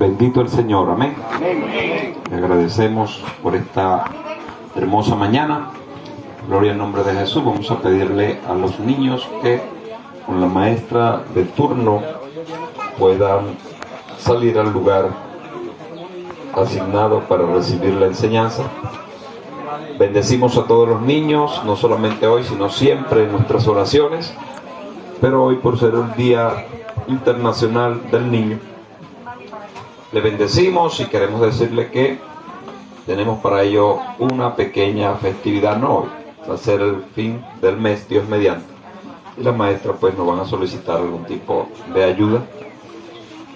Bendito el Señor, amén. Le agradecemos por esta hermosa mañana. Gloria al nombre de Jesús. Vamos a pedirle a los niños que con la maestra de turno puedan salir al lugar asignado para recibir la enseñanza. Bendecimos a todos los niños, no solamente hoy, sino siempre en nuestras oraciones, pero hoy por ser el Día Internacional del Niño, le bendecimos y queremos decirle que tenemos para ello una pequeña festividad, no hoy, va a ser el fin del mes, Dios mediante, y las maestras pues nos van a solicitar algún tipo de ayuda,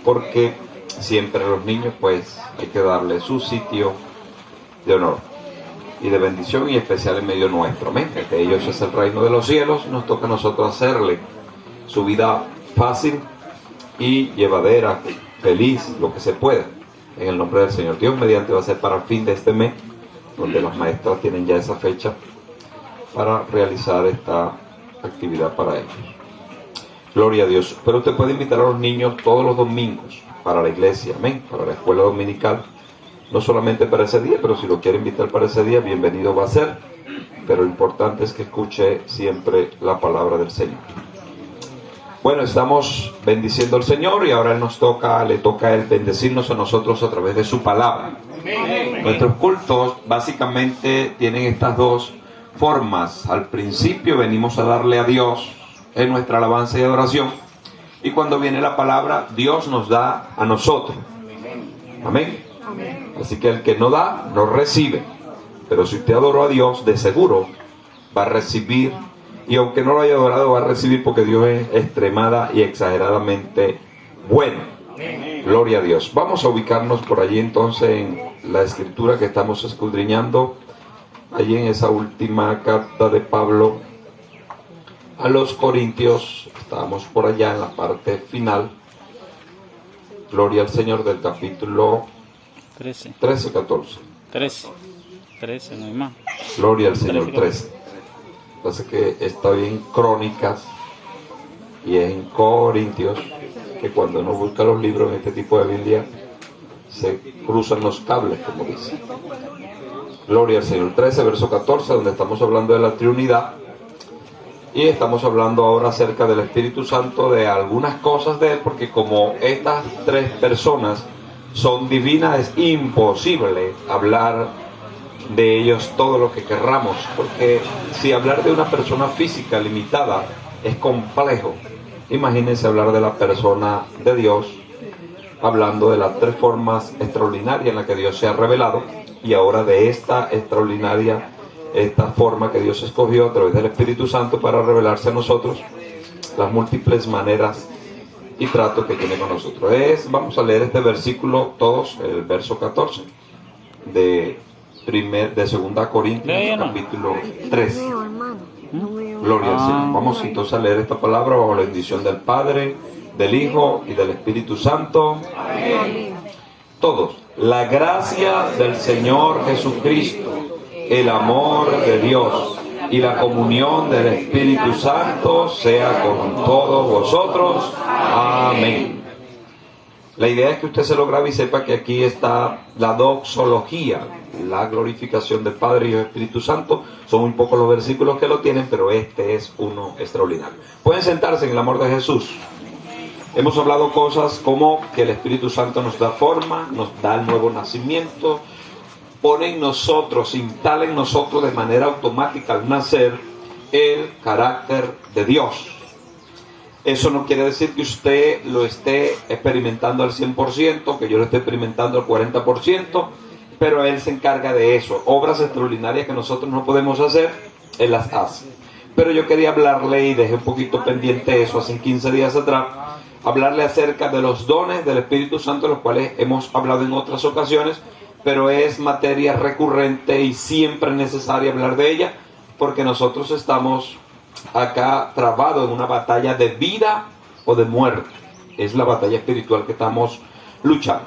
porque siempre a los niños pues hay que darle su sitio de honor y de bendición, y especial en medio nuestro, amén. Que ellos es el reino de los cielos, nos toca a nosotros hacerle su vida fácil y llevadera, feliz, lo que se pueda, en el nombre del Señor. Dios mediante va a ser para el fin de este mes, donde las maestras tienen ya esa fecha para realizar esta actividad para ellos. Gloria a Dios. Pero usted puede invitar a los niños todos los domingos para la iglesia, amén, para la escuela dominical, no solamente para ese día, pero si lo quiere invitar para ese día, bienvenido va a ser, pero lo importante es que escuche siempre la palabra del Señor. Bueno, estamos bendiciendo al Señor y ahora le toca a Él bendecirnos a nosotros a través de su palabra. Nuestros cultos básicamente tienen estas dos formas. Al principio venimos a darle a Dios en nuestra alabanza y adoración, y cuando viene la palabra, Dios nos da a nosotros. Amén. Así que el que no da, no recibe. Pero si usted adoró a Dios, de seguro va a recibir. Y aunque no lo haya adorado, va a recibir, porque Dios es extremada y exageradamente bueno. Gloria a Dios. Vamos a ubicarnos por allí entonces en la escritura que estamos escudriñando, allí en esa última carta de Pablo a los Corintios. Estamos por allá en la parte final. Gloria al Señor, del capítulo 13, 14. 13, no hay más. Gloria al Señor, 13. Pasa que está bien Crónicas y es en Corintios, que cuando uno busca los libros en este tipo de Biblia se cruzan los cables, como dice. Gloria al Señor. 13, verso 14, donde estamos hablando de la Trinidad, y estamos hablando ahora acerca del Espíritu Santo, de algunas cosas de Él, porque como estas tres personas son divinas, es imposible hablar de ellos todo lo que querramos, porque si hablar de una persona física limitada es complejo, imagínense hablar de la persona de Dios, hablando de las tres formas extraordinarias en las que Dios se ha revelado, y ahora de esta extraordinaria, esta forma que Dios escogió a través del Espíritu Santo para revelarse a nosotros, las múltiples maneras y tratos que tiene con nosotros. Vamos a leer este versículo todos, el verso 14 de 2 Corintios, capítulo 3. Gloria al Señor. Vamos entonces a leer esta palabra bajo la bendición del Padre, del Hijo y del Espíritu Santo. Amén. Todos. La gracia del Señor Jesucristo, el amor de Dios y la comunión del Espíritu Santo sea con todos vosotros. Amén. La idea es que usted se lo grabe y sepa que aquí está la doxología, la glorificación del Padre, Hijo y Espíritu Santo. Son muy pocos los versículos que lo tienen, pero este es uno extraordinario. Pueden sentarse en el amor de Jesús. Hemos hablado cosas como que el Espíritu Santo nos da forma, nos da el nuevo nacimiento, pone en nosotros, instala en nosotros de manera automática al nacer el carácter de Dios. Eso no quiere decir que usted lo esté experimentando al 100%, que yo lo esté experimentando al 40%, pero Él se encarga de eso. Obras extraordinarias que nosotros no podemos hacer, Él las hace. Pero yo quería hablarle, y dejé un poquito pendiente eso hace 15 días atrás, hablarle acerca de los dones del Espíritu Santo, los cuales hemos hablado en otras ocasiones, pero es materia recurrente y siempre necesaria hablar de ella, porque nosotros estamos acá trabado en una batalla de vida o de muerte. Es la batalla espiritual que estamos luchando.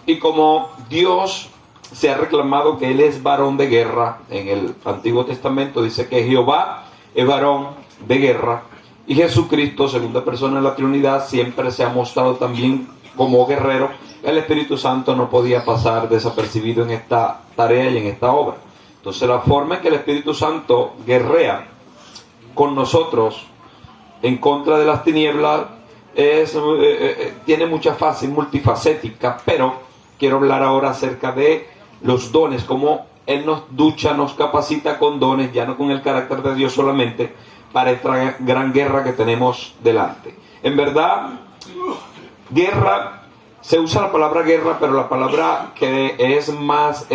Y como Dios se ha reclamado que Él es varón de guerra, en el Antiguo Testamento dice que Jehová es varón de guerra, y Jesucristo, segunda persona de la Trinidad, siempre se ha mostrado también como guerrero, el Espíritu Santo no podía pasar desapercibido en esta tarea y en esta obra. Entonces la forma en que el Espíritu Santo guerrea con nosotros en contra de las tinieblas tiene muchas fases, multifacética, pero quiero hablar ahora acerca de los dones, cómo Él nos ducha, nos capacita con dones, ya no con el carácter de Dios solamente, para esta gran guerra que tenemos delante. En verdad, guerra, se usa la palabra guerra, pero la palabra que es más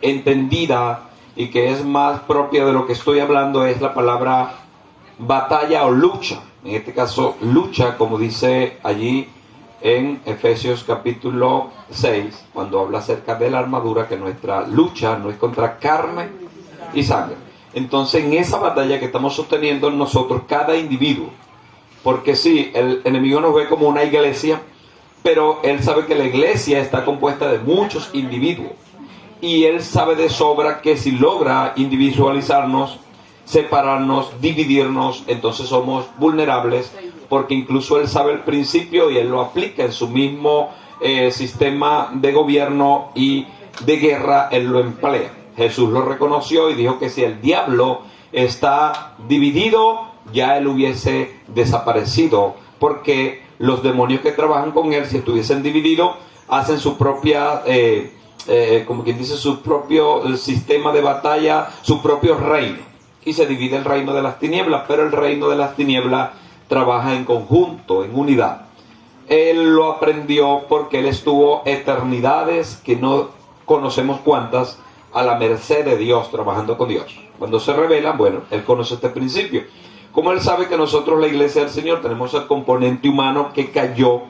entendida y que es más propia de lo que estoy hablando es la palabra batalla o lucha. En este caso, lucha, como dice allí en Efesios capítulo 6, cuando habla acerca de la armadura, que nuestra lucha no es contra carne y sangre. Entonces, en esa batalla que estamos sosteniendo nosotros, cada individuo, porque sí, el enemigo nos ve como una iglesia, pero él sabe que la iglesia está compuesta de muchos individuos, y él sabe de sobra que si logra individualizarnos, separarnos, dividirnos, entonces somos vulnerables, porque incluso él sabe el principio y él lo aplica en su mismo sistema de gobierno y de guerra, él lo emplea. Jesús lo reconoció y dijo que si el diablo está dividido, ya él hubiese desaparecido, porque los demonios que trabajan con él, si estuviesen divididos, hacen su propia, como quien dice, su propio sistema de batalla, su propio reino, y se divide el reino de las tinieblas, pero el reino de las tinieblas trabaja en conjunto, en unidad. Él lo aprendió porque él estuvo eternidades, que no conocemos cuántas, a la merced de Dios, trabajando con Dios. Cuando se revela, bueno, él conoce este principio. Como él sabe que nosotros, la iglesia del Señor, tenemos el componente humano que cayó,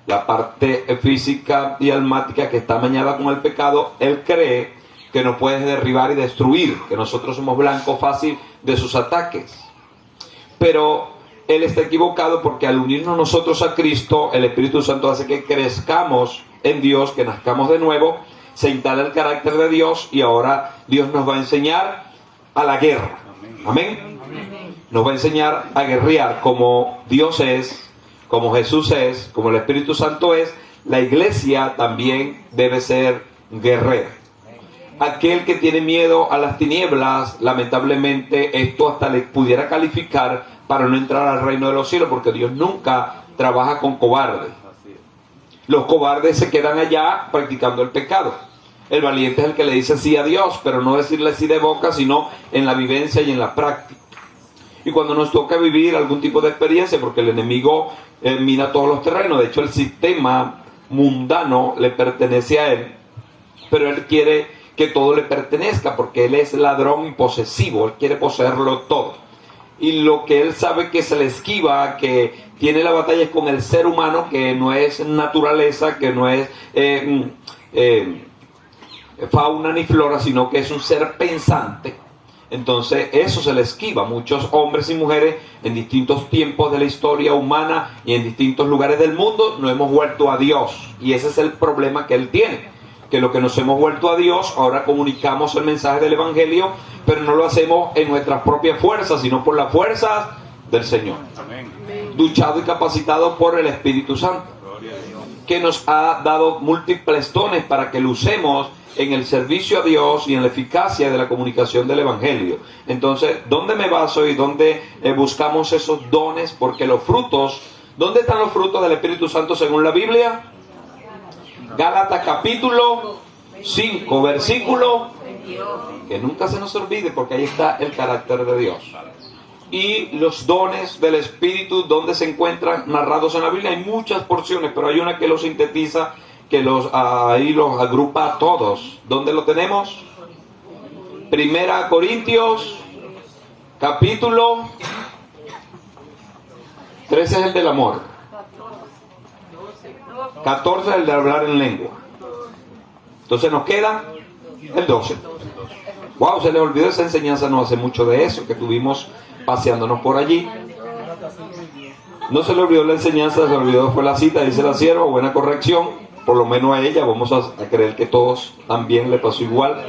la parte física y almática que está mañada con el pecado, él cree que nos puede derribar y destruir, que nosotros somos blanco fácil de sus ataques. Pero él está equivocado, porque al unirnos nosotros a Cristo, el Espíritu Santo hace que crezcamos en Dios, que nazcamos de nuevo, se instala el carácter de Dios, y ahora Dios nos va a enseñar a la guerra. Amén. Nos va a enseñar a guerrear como Dios es, como Jesús es, como el Espíritu Santo es. La iglesia también debe ser guerrera. Aquel que tiene miedo a las tinieblas, lamentablemente esto hasta le pudiera calificar para no entrar al reino de los cielos, porque Dios nunca trabaja con cobardes. Los cobardes se quedan allá practicando el pecado. El valiente es el que le dice sí a Dios, pero no decirle sí de boca, sino en la vivencia y en la práctica. Y cuando nos toca vivir algún tipo de experiencia, porque el enemigo mina todos los terrenos, de hecho el sistema mundano le pertenece a él, pero él quiere que todo le pertenezca, porque él es ladrón y posesivo, él quiere poseerlo todo. Y lo que él sabe que se le esquiva, que tiene la batalla, es con el ser humano, que no es naturaleza, que no es fauna ni flora, sino que es un ser pensante. Entonces eso se le esquiva. Muchos hombres y mujeres en distintos tiempos de la historia humana y en distintos lugares del mundo nos hemos vuelto a Dios, y ese es el problema que él tiene, que lo que nos hemos vuelto a Dios, ahora comunicamos el mensaje del Evangelio, pero no lo hacemos en nuestras propias fuerzas, sino por las fuerzas del Señor. Amén. Duchado y capacitado por el Espíritu Santo, que nos ha dado múltiples dones para que lo usemos en el servicio a Dios y en la eficacia de la comunicación del Evangelio. Entonces, ¿dónde me baso y dónde buscamos esos dones? Porque los frutos, ¿dónde están los frutos del Espíritu Santo según la Biblia? Gálatas capítulo 5, versículo, que nunca se nos olvide, porque ahí está el carácter de Dios. Y los dones del Espíritu, ¿dónde se encuentran narrados en la Biblia? Hay muchas porciones, pero hay una que los sintetiza, que ahí los agrupa a todos. ¿Dónde lo tenemos? Primera Corintios capítulo 13 es el del amor, 14 es el de hablar en lengua. Entonces nos queda el 12. Wow, se les olvidó esa enseñanza no hace mucho de eso, que tuvimos paseándonos por allí. No se le olvidó la enseñanza, se le olvidó fue la cita, dice la sierva, buena corrección. Por lo menos a ella, vamos a creer que todos también le pasó igual.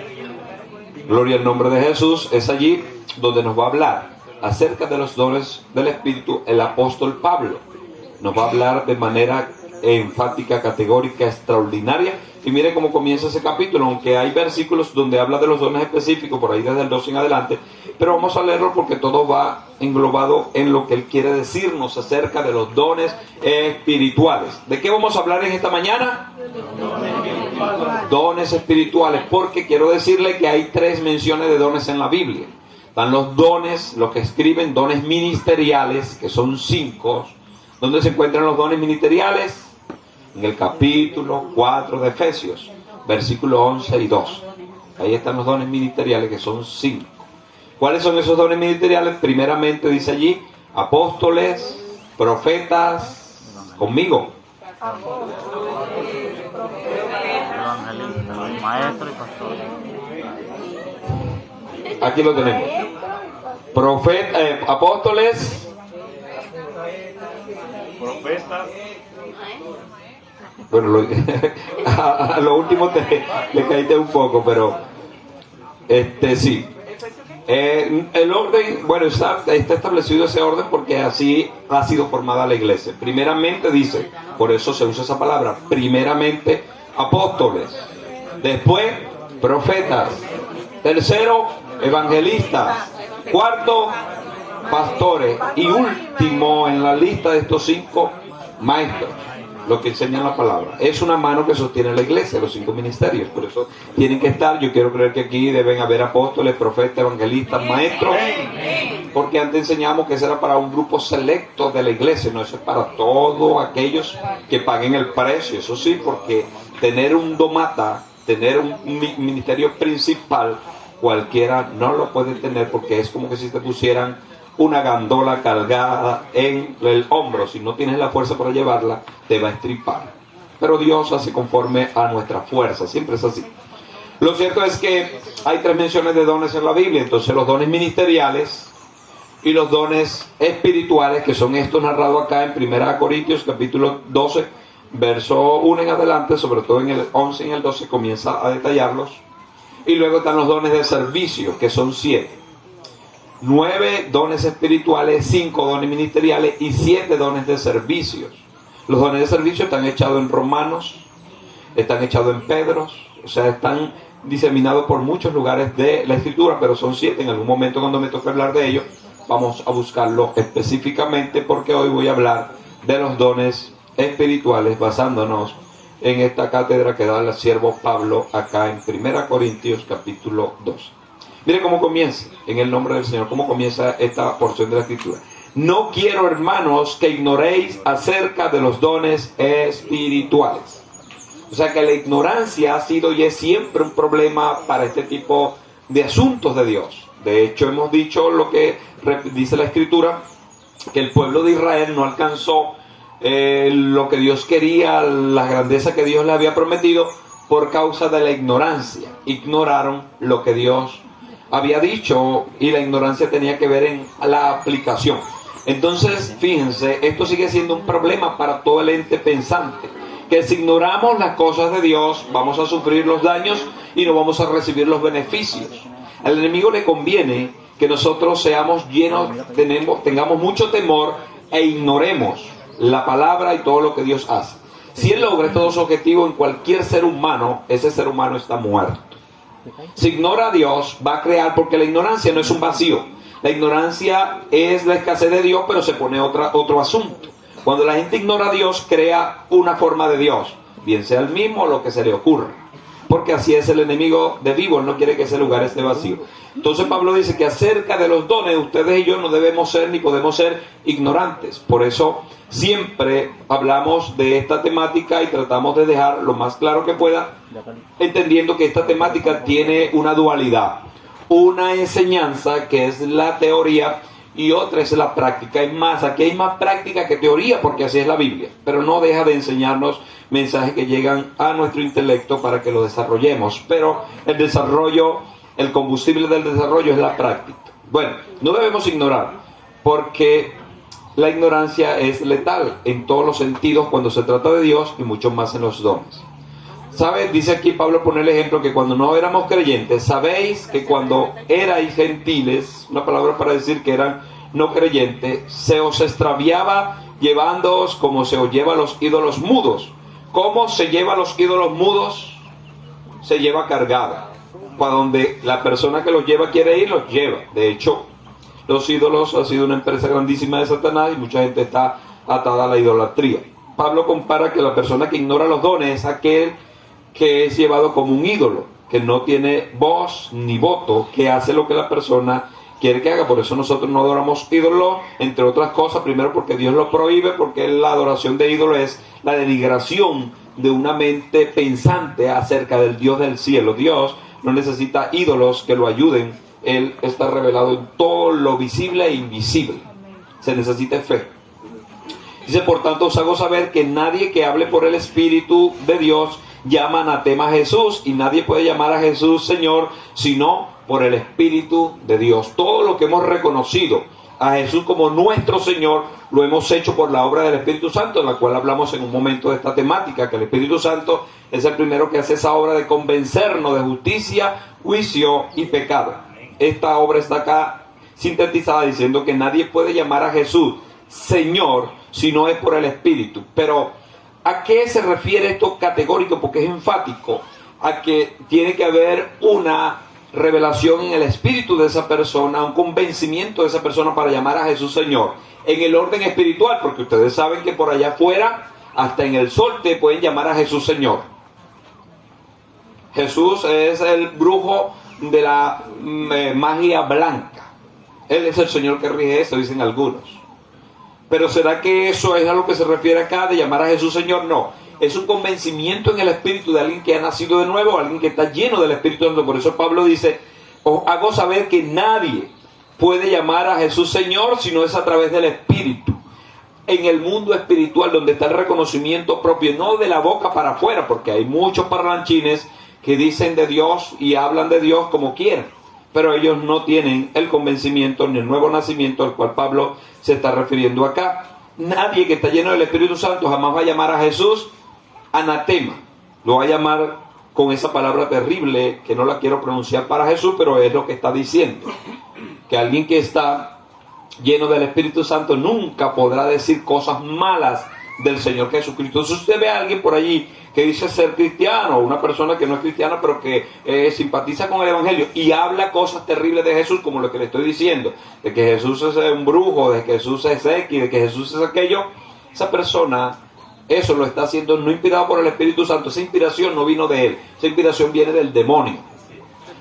Gloria al nombre de Jesús. Es allí donde nos va a hablar acerca de los dones del Espíritu el apóstol Pablo. Nos va a hablar de manera enfática, categórica, extraordinaria. Y mire cómo comienza ese capítulo, aunque hay versículos donde habla de los dones específicos, por ahí desde el 12 en adelante, pero vamos a leerlo porque todo va englobado en lo que él quiere decirnos acerca de los dones espirituales. ¿De qué vamos a hablar en esta mañana? Dones espirituales, porque quiero decirle que hay 3 menciones de dones en la Biblia. Están los dones, los que escriben dones ministeriales, que son 5. ¿Dónde se encuentran los dones ministeriales? En el capítulo 4 de Efesios, versículos 11 y 12. Ahí están los dones ministeriales, que son 5. ¿Cuáles son esos dones ministeriales? Primeramente dice allí, apóstoles, profetas, conmigo. Evangelistas, maestros y pastores. Aquí lo tenemos. Apóstoles, Profetas. bueno, a lo último le caíste un poco, pero sí. El orden, bueno, está establecido ese orden porque así ha sido formada la iglesia. Primeramente dice, por eso se usa esa palabra, primeramente apóstoles, después profetas, tercero evangelistas, cuarto pastores y último en la lista de estos 5 maestros, lo que enseñan la palabra. Es una mano que sostiene la iglesia, los 5 ministerios. Por eso tienen que estar, yo quiero creer que aquí deben haber apóstoles, profetas, evangelistas, maestros, porque antes enseñamos que eso era para un grupo selecto de la iglesia, no, eso es para todos aquellos que paguen el precio. Eso sí, porque tener un domata, tener un ministerio principal, cualquiera no lo puede tener, porque es como que si te pusieran una gandola cargada en el hombro. Si no tienes la fuerza para llevarla, te va a estripar. Pero Dios hace conforme a nuestra fuerza, siempre es así. Lo cierto es que hay 3 menciones de dones en la Biblia. Entonces los dones ministeriales y los dones espirituales, que son estos narrados acá en 1 Corintios capítulo 12, verso 1 en adelante, sobre todo en el 11 y en el 12 comienza a detallarlos. Y luego están los dones de servicio, que son 7. 9 dones espirituales, 5 dones ministeriales y 7 dones de servicios. Los dones de servicio están echados en Romanos, están echados en Pedro, o sea, están diseminados por muchos lugares de la Escritura, pero son 7. En algún momento, cuando me toque hablar de ellos, vamos a buscarlo específicamente, porque hoy voy a hablar de los dones espirituales basándonos en esta cátedra que da el siervo Pablo acá en 1 Corintios capítulo 2. Mire cómo comienza, en el nombre del Señor, cómo comienza esta porción de la Escritura. No quiero, hermanos, que ignoréis acerca de los dones espirituales. O sea que la ignorancia ha sido y es siempre un problema para este tipo de asuntos de Dios. De hecho, hemos dicho lo que dice la Escritura, que el pueblo de Israel no alcanzó lo que Dios quería, la grandeza que Dios le había prometido, por causa de la ignorancia. Ignoraron lo que Dios había dicho, y la ignorancia tenía que ver en la aplicación. Entonces, fíjense, esto sigue siendo un problema para todo el ente pensante, que si ignoramos las cosas de Dios, vamos a sufrir los daños y no vamos a recibir los beneficios. Al enemigo le conviene que nosotros seamos llenos, tengamos mucho temor e ignoremos la palabra y todo lo que Dios hace. Si él logra todos sus objetivos en cualquier ser humano, ese ser humano está muerto. Si ignora a Dios, va a crear, porque la ignorancia no es un vacío. La ignorancia es la escasez de Dios, pero se pone otro asunto. Cuando la gente ignora a Dios, crea una forma de Dios, bien sea el mismo o lo que se le ocurra. Porque así es el enemigo de vivo, él no quiere que ese lugar esté vacío. Entonces Pablo dice que acerca de los dones, ustedes y yo no debemos ser ni podemos ser ignorantes. Por eso siempre hablamos de esta temática y tratamos de dejar lo más claro que pueda, entendiendo que esta temática tiene una dualidad. Una enseñanza que es la teoría y otra es la práctica. Es más, aquí hay más práctica que teoría, porque así es la Biblia, pero no deja de enseñarnos mensajes que llegan a nuestro intelecto para que lo desarrollemos. Pero el desarrollo, el combustible del desarrollo es la práctica. Bueno, no debemos ignorar, porque la ignorancia es letal en todos los sentidos cuando se trata de Dios y mucho más en los dones. ¿Sabes? Dice aquí Pablo, pone el ejemplo que cuando no éramos creyentes, sabéis que cuando erais gentiles, una palabra para decir que eran no creyentes, se os extraviaba llevándoos como se os lleva a los ídolos mudos. ¿Cómo se lleva a los ídolos mudos? Se lleva cargada. Para donde la persona que los lleva quiere ir, los lleva. De hecho, los ídolos han sido una empresa grandísima de Satanás y mucha gente está atada a la idolatría. Pablo compara que la persona que ignora los dones es aquel que es llevado como un ídolo, que no tiene voz ni voto, que hace lo que la persona quiere que haga. Por eso nosotros no adoramos ídolos, entre otras cosas, primero porque Dios lo prohíbe, porque la adoración de ídolo es la denigración de una mente pensante acerca del Dios del cielo. Dios no necesita ídolos que lo ayuden. Él está revelado en todo lo visible e invisible. Se necesita fe. Dice, por tanto, os hago saber que nadie que hable por el Espíritu de Dios llama anatema a Jesús, y nadie puede llamar a Jesús Señor sino por el Espíritu de Dios. Todo lo que hemos reconocido a Jesús como nuestro Señor lo hemos hecho por la obra del Espíritu Santo, en la cual hablamos en un momento de esta temática, que el Espíritu Santo es el primero que hace esa obra de convencernos de justicia, juicio y pecado. Esta obra está acá sintetizada diciendo que nadie puede llamar a Jesús Señor si no es por el Espíritu. Pero ¿a qué se refiere esto categórico? Porque es enfático a que tiene que haber una revelación en el espíritu de esa persona, un convencimiento de esa persona para llamar a Jesús Señor. En el orden espiritual, porque ustedes saben que por allá afuera, hasta en el sol, te pueden llamar a Jesús Señor. Jesús es el brujo de la magia blanca. Él es el Señor que rige eso, dicen algunos. Pero ¿será que eso es a lo que se refiere acá de llamar a Jesús Señor? No. Es un convencimiento en el espíritu de alguien que ha nacido de nuevo, alguien que está lleno del Espíritu Santo. Por eso Pablo dice, os hago saber que nadie puede llamar a Jesús Señor si no es a través del Espíritu. En el mundo espiritual, donde está el reconocimiento propio, no de la boca para afuera, porque hay muchos parlanchines que dicen de Dios y hablan de Dios como quieran, pero ellos no tienen el convencimiento ni el nuevo nacimiento al cual Pablo se está refiriendo acá. Nadie que está lleno del Espíritu Santo jamás va a llamar a Jesús anatema. Lo va a llamar con esa palabra terrible que no la quiero pronunciar para Jesús, pero es lo que está diciendo. Que alguien que está lleno del Espíritu Santo nunca podrá decir cosas malas del Señor Jesucristo. Si usted ve a alguien por allí que dice ser cristiano, una persona que no es cristiana pero que simpatiza con el Evangelio y habla cosas terribles de Jesús, como lo que le estoy diciendo, de que Jesús es un brujo, de que Jesús es X, de que Jesús es aquello, esa persona eso lo está haciendo no inspirado por el Espíritu Santo. Esa inspiración no vino de él, esa inspiración viene del demonio.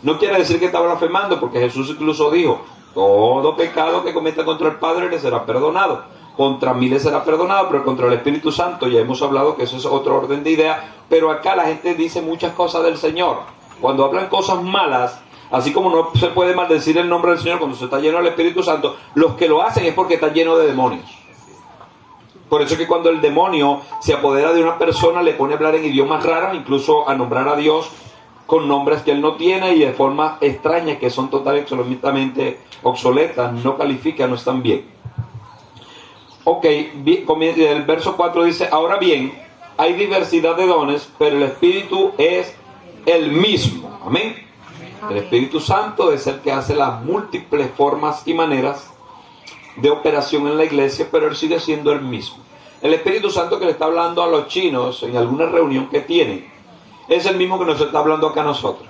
No quiere decir que está blasfemando, porque Jesús incluso dijo, todo pecado que cometa contra el Padre le será perdonado, contra mí le será perdonado, pero contra el Espíritu Santo ya hemos hablado que eso es otro orden de idea. Pero acá la gente dice muchas cosas del Señor. Cuando hablan cosas malas, así como no se puede maldecir el nombre del Señor cuando se está lleno del Espíritu Santo, los que lo hacen es porque están llenos de demonios. Por eso es que cuando el demonio se apodera de una persona, le pone a hablar en idiomas raros, incluso a nombrar a Dios con nombres que él no tiene y de formas extrañas que son totalmente, absolutamente obsoletas, no califican, no están bien. Ok, el verso 4 dice, ahora bien, hay diversidad de dones, pero el Espíritu es el mismo. Amén. El Espíritu Santo es el que hace las múltiples formas y maneras de operación en la iglesia, pero él sigue siendo el mismo. El Espíritu Santo que le está hablando a los chinos en alguna reunión que tienen es el mismo que nos está hablando acá a nosotros.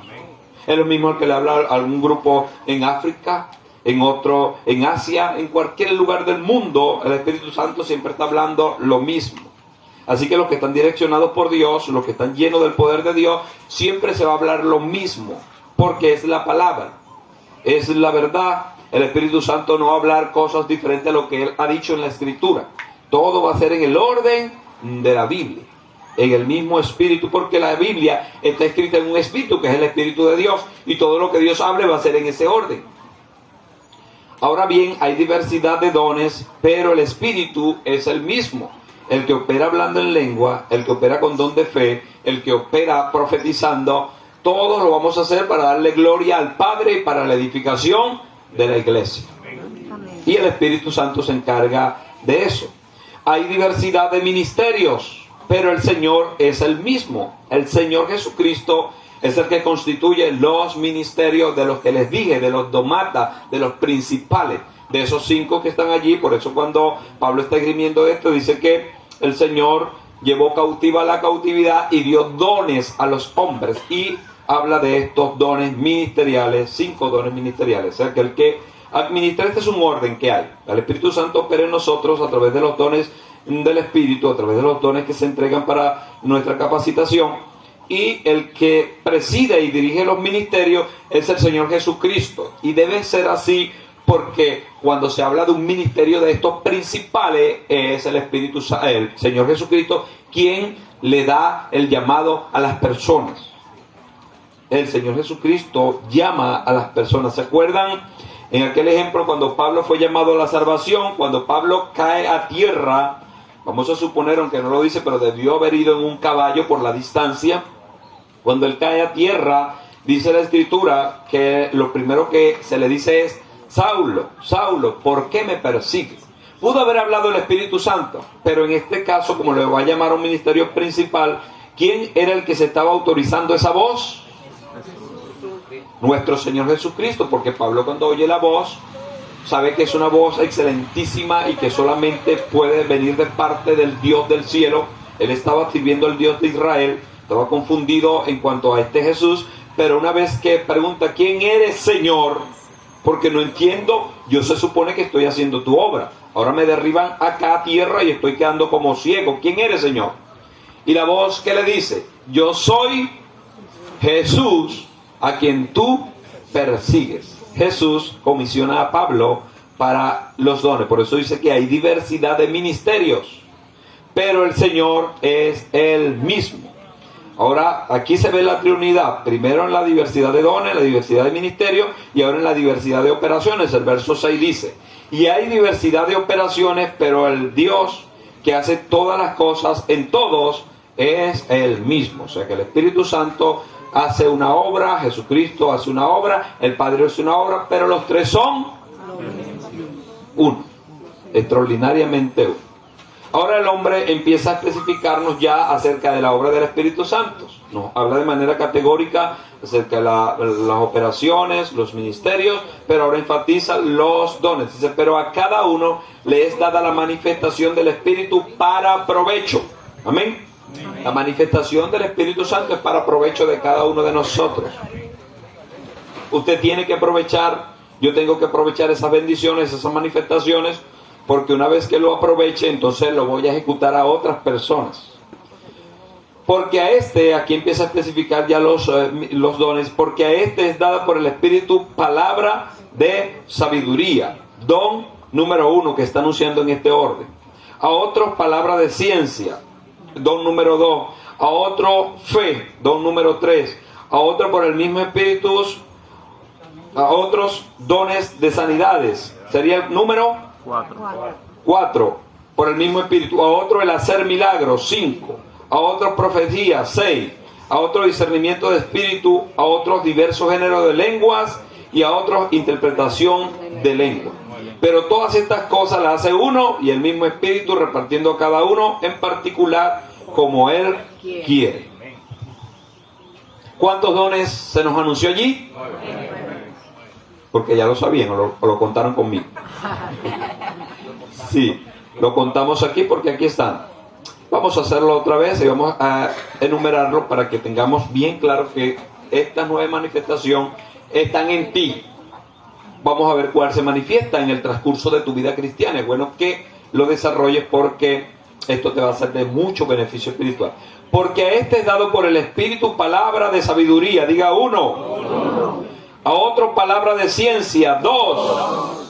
Es el mismo el que le habla a algún grupo en África, en otro en Asia, en cualquier lugar del mundo. El Espíritu Santo siempre está hablando lo mismo. Así que los que están direccionados por Dios, los que están llenos del poder de Dios, siempre se va a hablar lo mismo, porque es la palabra, es la verdad. El Espíritu Santo no va a hablar cosas diferentes a lo que Él ha dicho en la Escritura. Todo va a ser en el orden de la Biblia, en el mismo Espíritu, porque la Biblia está escrita en un Espíritu, que es el Espíritu de Dios, y todo lo que Dios hable va a ser en ese orden. Ahora bien, hay diversidad de dones, pero el Espíritu es el mismo. El que opera hablando en lengua, el que opera con don de fe, el que opera profetizando, todo lo vamos a hacer para darle gloria al Padre y para la edificación de la iglesia. Y el Espíritu Santo se encarga de eso. Hay diversidad de ministerios, pero el Señor es el mismo. El Señor Jesucristo es el que constituye los ministerios de los que les dije, de los domata, de los principales. de esos 5 que están allí. Por eso cuando Pablo está esgrimiendo esto, dice que el Señor llevó cautiva la cautividad y dio dones a los hombres, y habla de estos dones ministeriales, 5 dones ministeriales. O sea que el que administra, este es un orden que hay. El Espíritu Santo opera en nosotros a través de los dones del Espíritu, a través de los dones que se entregan para nuestra capacitación, y el que preside y dirige los ministerios es el Señor Jesucristo, y debe ser así porque cuando se habla de un ministerio de estos principales es el el Señor Jesucristo quien le da el llamado a las personas. El Señor Jesucristo llama a las personas. ¿Se acuerdan en aquel ejemplo cuando Pablo fue llamado a la salvación? Cuando Pablo cae a tierra, vamos a suponer, aunque no lo dice, pero debió haber ido en un caballo por la distancia. Cuando él cae a tierra, dice la Escritura que lo primero que se le dice es: Saulo, Saulo, ¿por qué me persigues? Pudo haber hablado el Espíritu Santo, pero en este caso, como le va a llamar a un ministerio principal, ¿quién era el que se estaba autorizando esa voz? Nuestro Señor Jesucristo, porque Pablo cuando oye la voz, sabe que es una voz excelentísima y que solamente puede venir de parte del Dios del cielo. Él estaba sirviendo al Dios de Israel, estaba confundido en cuanto a este Jesús, pero una vez que pregunta: ¿quién eres, Señor? Porque no entiendo, yo se supone que estoy haciendo tu obra. Ahora me derriban acá a tierra y estoy quedando como ciego. ¿Quién eres, Señor? Y la voz que le dice: yo soy Jesús a quien tú persigues. Jesús comisiona a Pablo para los dones. Por eso dice que hay diversidad de ministerios, pero el Señor es el mismo. Ahora, aquí se ve la Trinidad, primero en la diversidad de dones, la diversidad de ministerios, y ahora en la diversidad de operaciones. El verso 6 dice: y hay diversidad de operaciones, pero el Dios que hace todas las cosas en todos es el mismo. O sea que el Espíritu Santo hace una obra, Jesucristo hace una obra, el Padre hace una obra, pero los tres son uno, extraordinariamente uno. Ahora el hombre empieza a especificarnos ya acerca de la obra del Espíritu Santo. Nos habla de manera categórica acerca de las operaciones, los ministerios, pero ahora enfatiza los dones. Dice: pero a cada uno le es dada la manifestación del Espíritu para provecho. Amén. La manifestación del Espíritu Santo es para provecho de cada uno de nosotros. Usted tiene que aprovechar, yo tengo que aprovechar esas bendiciones, esas manifestaciones, porque una vez que lo aproveche, entonces lo voy a ejecutar a otras personas. Porque a este, aquí empieza a especificar ya los dones, porque a este es dada por el Espíritu palabra de sabiduría, don número 1 que está anunciando en este orden. A otros palabra de ciencia, don número 2. A otro fe, don número 3. A otro por el mismo Espíritu, a otros dones de sanidades, sería el número 4, por el mismo Espíritu. A otro el hacer milagros, 5. A otros profecías, 6. A otro discernimiento de espíritu. A otros diversos géneros de lenguas. Y a otros interpretación de lengua. Pero todas estas cosas las hace uno y el mismo Espíritu, repartiendo a cada uno en particular como Él quiere. ¿Cuántos dones se nos anunció allí? Porque ya lo sabían o lo contaron conmigo. Sí, lo contamos aquí porque aquí están. Vamos a hacerlo otra vez y vamos a enumerarlo para que tengamos bien claro que esta nueva manifestación están en ti. Vamos a ver cuál se manifiesta en el transcurso de tu vida cristiana. Es bueno que lo desarrolles porque esto te va a ser de mucho beneficio espiritual. Porque a este es dado por el Espíritu palabra de sabiduría. Diga 1. A otro palabra de ciencia. 2.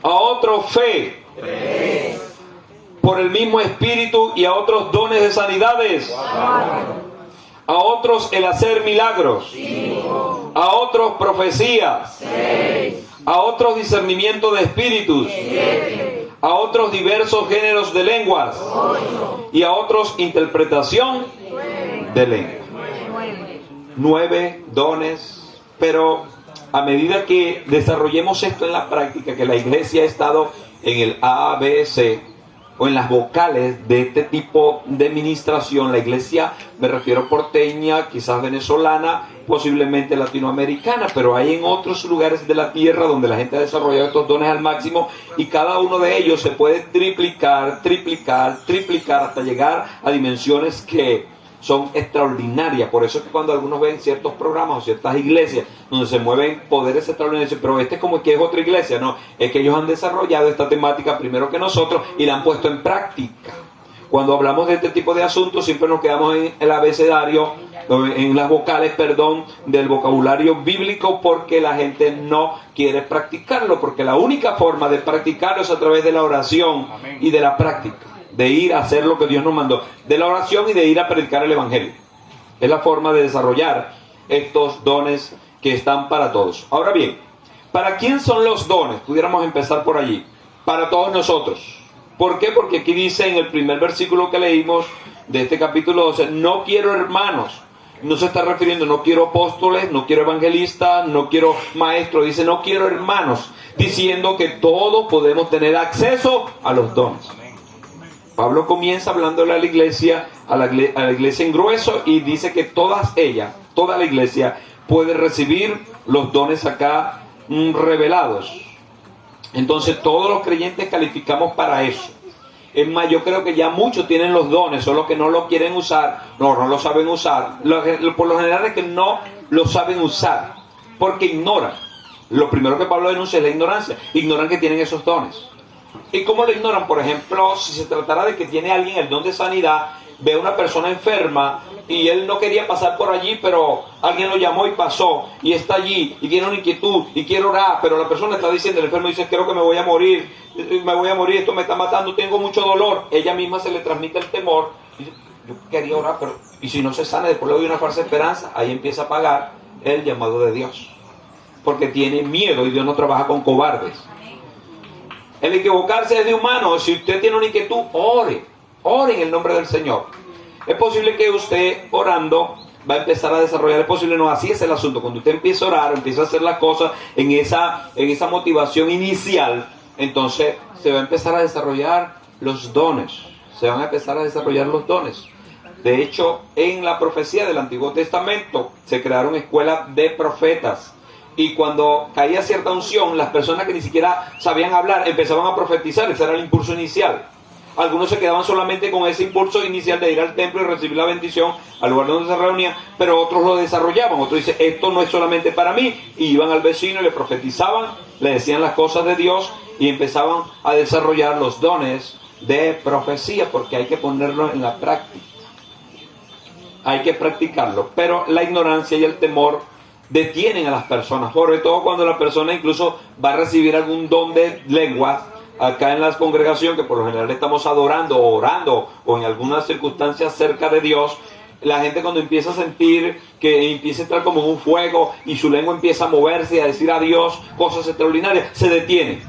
A otro fe. 3. Por el mismo Espíritu y a otros dones de sanidades. 4. A otros el hacer milagros. 5. A otros profecías. 6. A otros discernimiento de espíritus. 7. A otros diversos géneros de lenguas. 8. Y a otros interpretación de lengua. 9 dones. Pero a medida que desarrollemos esto en la práctica, que la iglesia ha estado en el ABC, o en las vocales de este tipo de ministración. La iglesia, me refiero porteña, quizás venezolana, posiblemente latinoamericana, pero hay en otros lugares de la tierra donde la gente ha desarrollado estos dones al máximo, y cada uno de ellos se puede triplicar hasta llegar a dimensiones que son extraordinarias. Por eso es que cuando algunos ven ciertos programas o ciertas iglesias donde se mueven poderes extraordinarios, pero este como que es otra iglesia, no, es que ellos han desarrollado esta temática primero que nosotros y la han puesto en práctica. Cuando hablamos de este tipo de asuntos siempre nos quedamos en el abecedario, en las vocales, del vocabulario bíblico, porque la gente no quiere practicarlo, porque la única forma de practicarlo es a través de la oración y de la práctica, de ir a hacer lo que Dios nos mandó, de la oración y de ir a predicar el evangelio. Es la forma de desarrollar estos dones que están para todos. Ahora bien, ¿para quién son los dones? Pudiéramos empezar por allí. Para todos nosotros. ¿Por qué? Porque aquí dice en el primer versículo que leímos de este capítulo 12, no quiero hermanos. No se está refiriendo, no quiero apóstoles, no quiero evangelistas, no quiero maestros. Dice, no quiero hermanos, diciendo que todos podemos tener acceso a los dones. Pablo comienza hablándole a la iglesia en grueso, y dice que toda la iglesia puede recibir los dones acá revelados. Entonces todos los creyentes calificamos para eso. Es más, yo creo que ya muchos tienen los dones, solo que no lo quieren usar, no lo saben usar. Por lo general es que no lo saben usar, porque ignoran. Lo primero que Pablo denuncia es la ignorancia. Ignoran que tienen esos dones. ¿Y cómo lo ignoran? Por ejemplo, si se tratara de que tiene alguien el don de sanidad, ve a una persona enferma y él no quería pasar por allí, pero alguien lo llamó y pasó, y está allí y tiene una inquietud y quiere orar, pero la persona está diciendo, el enfermo dice, creo que me voy a morir, esto me está matando, tengo mucho dolor. Ella misma se le transmite el temor, dice, yo quería orar, pero y si no se sana, después le doy una falsa esperanza. Ahí empieza a pagar el llamado de Dios, porque tiene miedo, y Dios no trabaja con cobardes. El equivocarse es de humano. Si usted tiene una inquietud, ore en el nombre del Señor. Es posible que usted orando va a empezar a desarrollar, es posible, no, así es el asunto. Cuando usted empieza a orar, empieza a hacer las cosas en esa motivación inicial, entonces se va a empezar a desarrollar los dones. Se van a empezar a desarrollar los dones. De hecho, en la profecía del Antiguo Testamento se crearon escuelas de profetas. Y cuando caía cierta unción, las personas que ni siquiera sabían hablar empezaban a profetizar. Ese era el impulso inicial. Algunos se quedaban solamente con ese impulso inicial de ir al templo y recibir la bendición al lugar donde se reunían, pero otros lo desarrollaban. Otros dicen, esto no es solamente para mí, y iban al vecino y le profetizaban, le decían las cosas de Dios, y empezaban a desarrollar los dones de profecía, porque hay que ponerlo en la práctica. Hay que practicarlo, pero la ignorancia y el temor detienen a las personas, sobre todo cuando la persona incluso va a recibir algún don de lenguas. Acá en la congregación, que por lo general estamos adorando o orando o en algunas circunstancias cerca de Dios, la gente cuando empieza a sentir que empieza a entrar como en un fuego y su lengua empieza a moverse y a decir a Dios cosas extraordinarias, se detiene,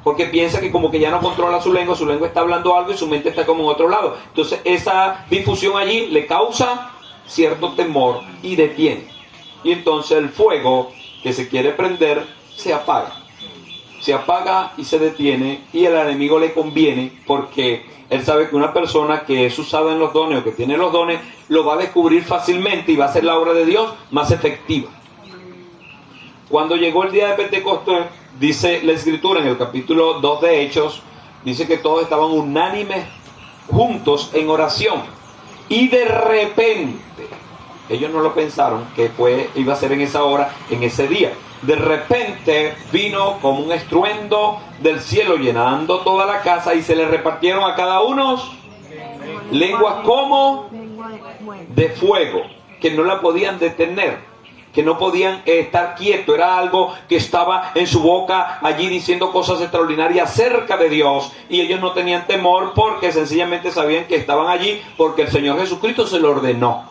porque piensa que como que ya no controla su lengua está hablando algo y su mente está como en otro lado. Entonces esa difusión allí le causa cierto temor y detiene. Y entonces el fuego que se quiere prender se apaga. Se apaga y se detiene, y al enemigo le conviene, porque él sabe que una persona que es usada en los dones o que tiene los dones lo va a descubrir fácilmente y va a hacer la obra de Dios más efectiva. Cuando llegó el día de Pentecostés, dice la Escritura en el capítulo 2 de Hechos, dice que todos estaban unánimes juntos en oración, y de repente, ellos no lo pensaron que iba a ser en esa hora, en ese día. De repente vino como un estruendo del cielo llenando toda la casa, y se le repartieron a cada uno lenguas como de fuego, que no la podían detener, que no podían estar quietos. Era algo que estaba en su boca allí diciendo cosas extraordinarias acerca de Dios, y ellos no tenían temor porque sencillamente sabían que estaban allí porque el Señor Jesucristo se lo ordenó.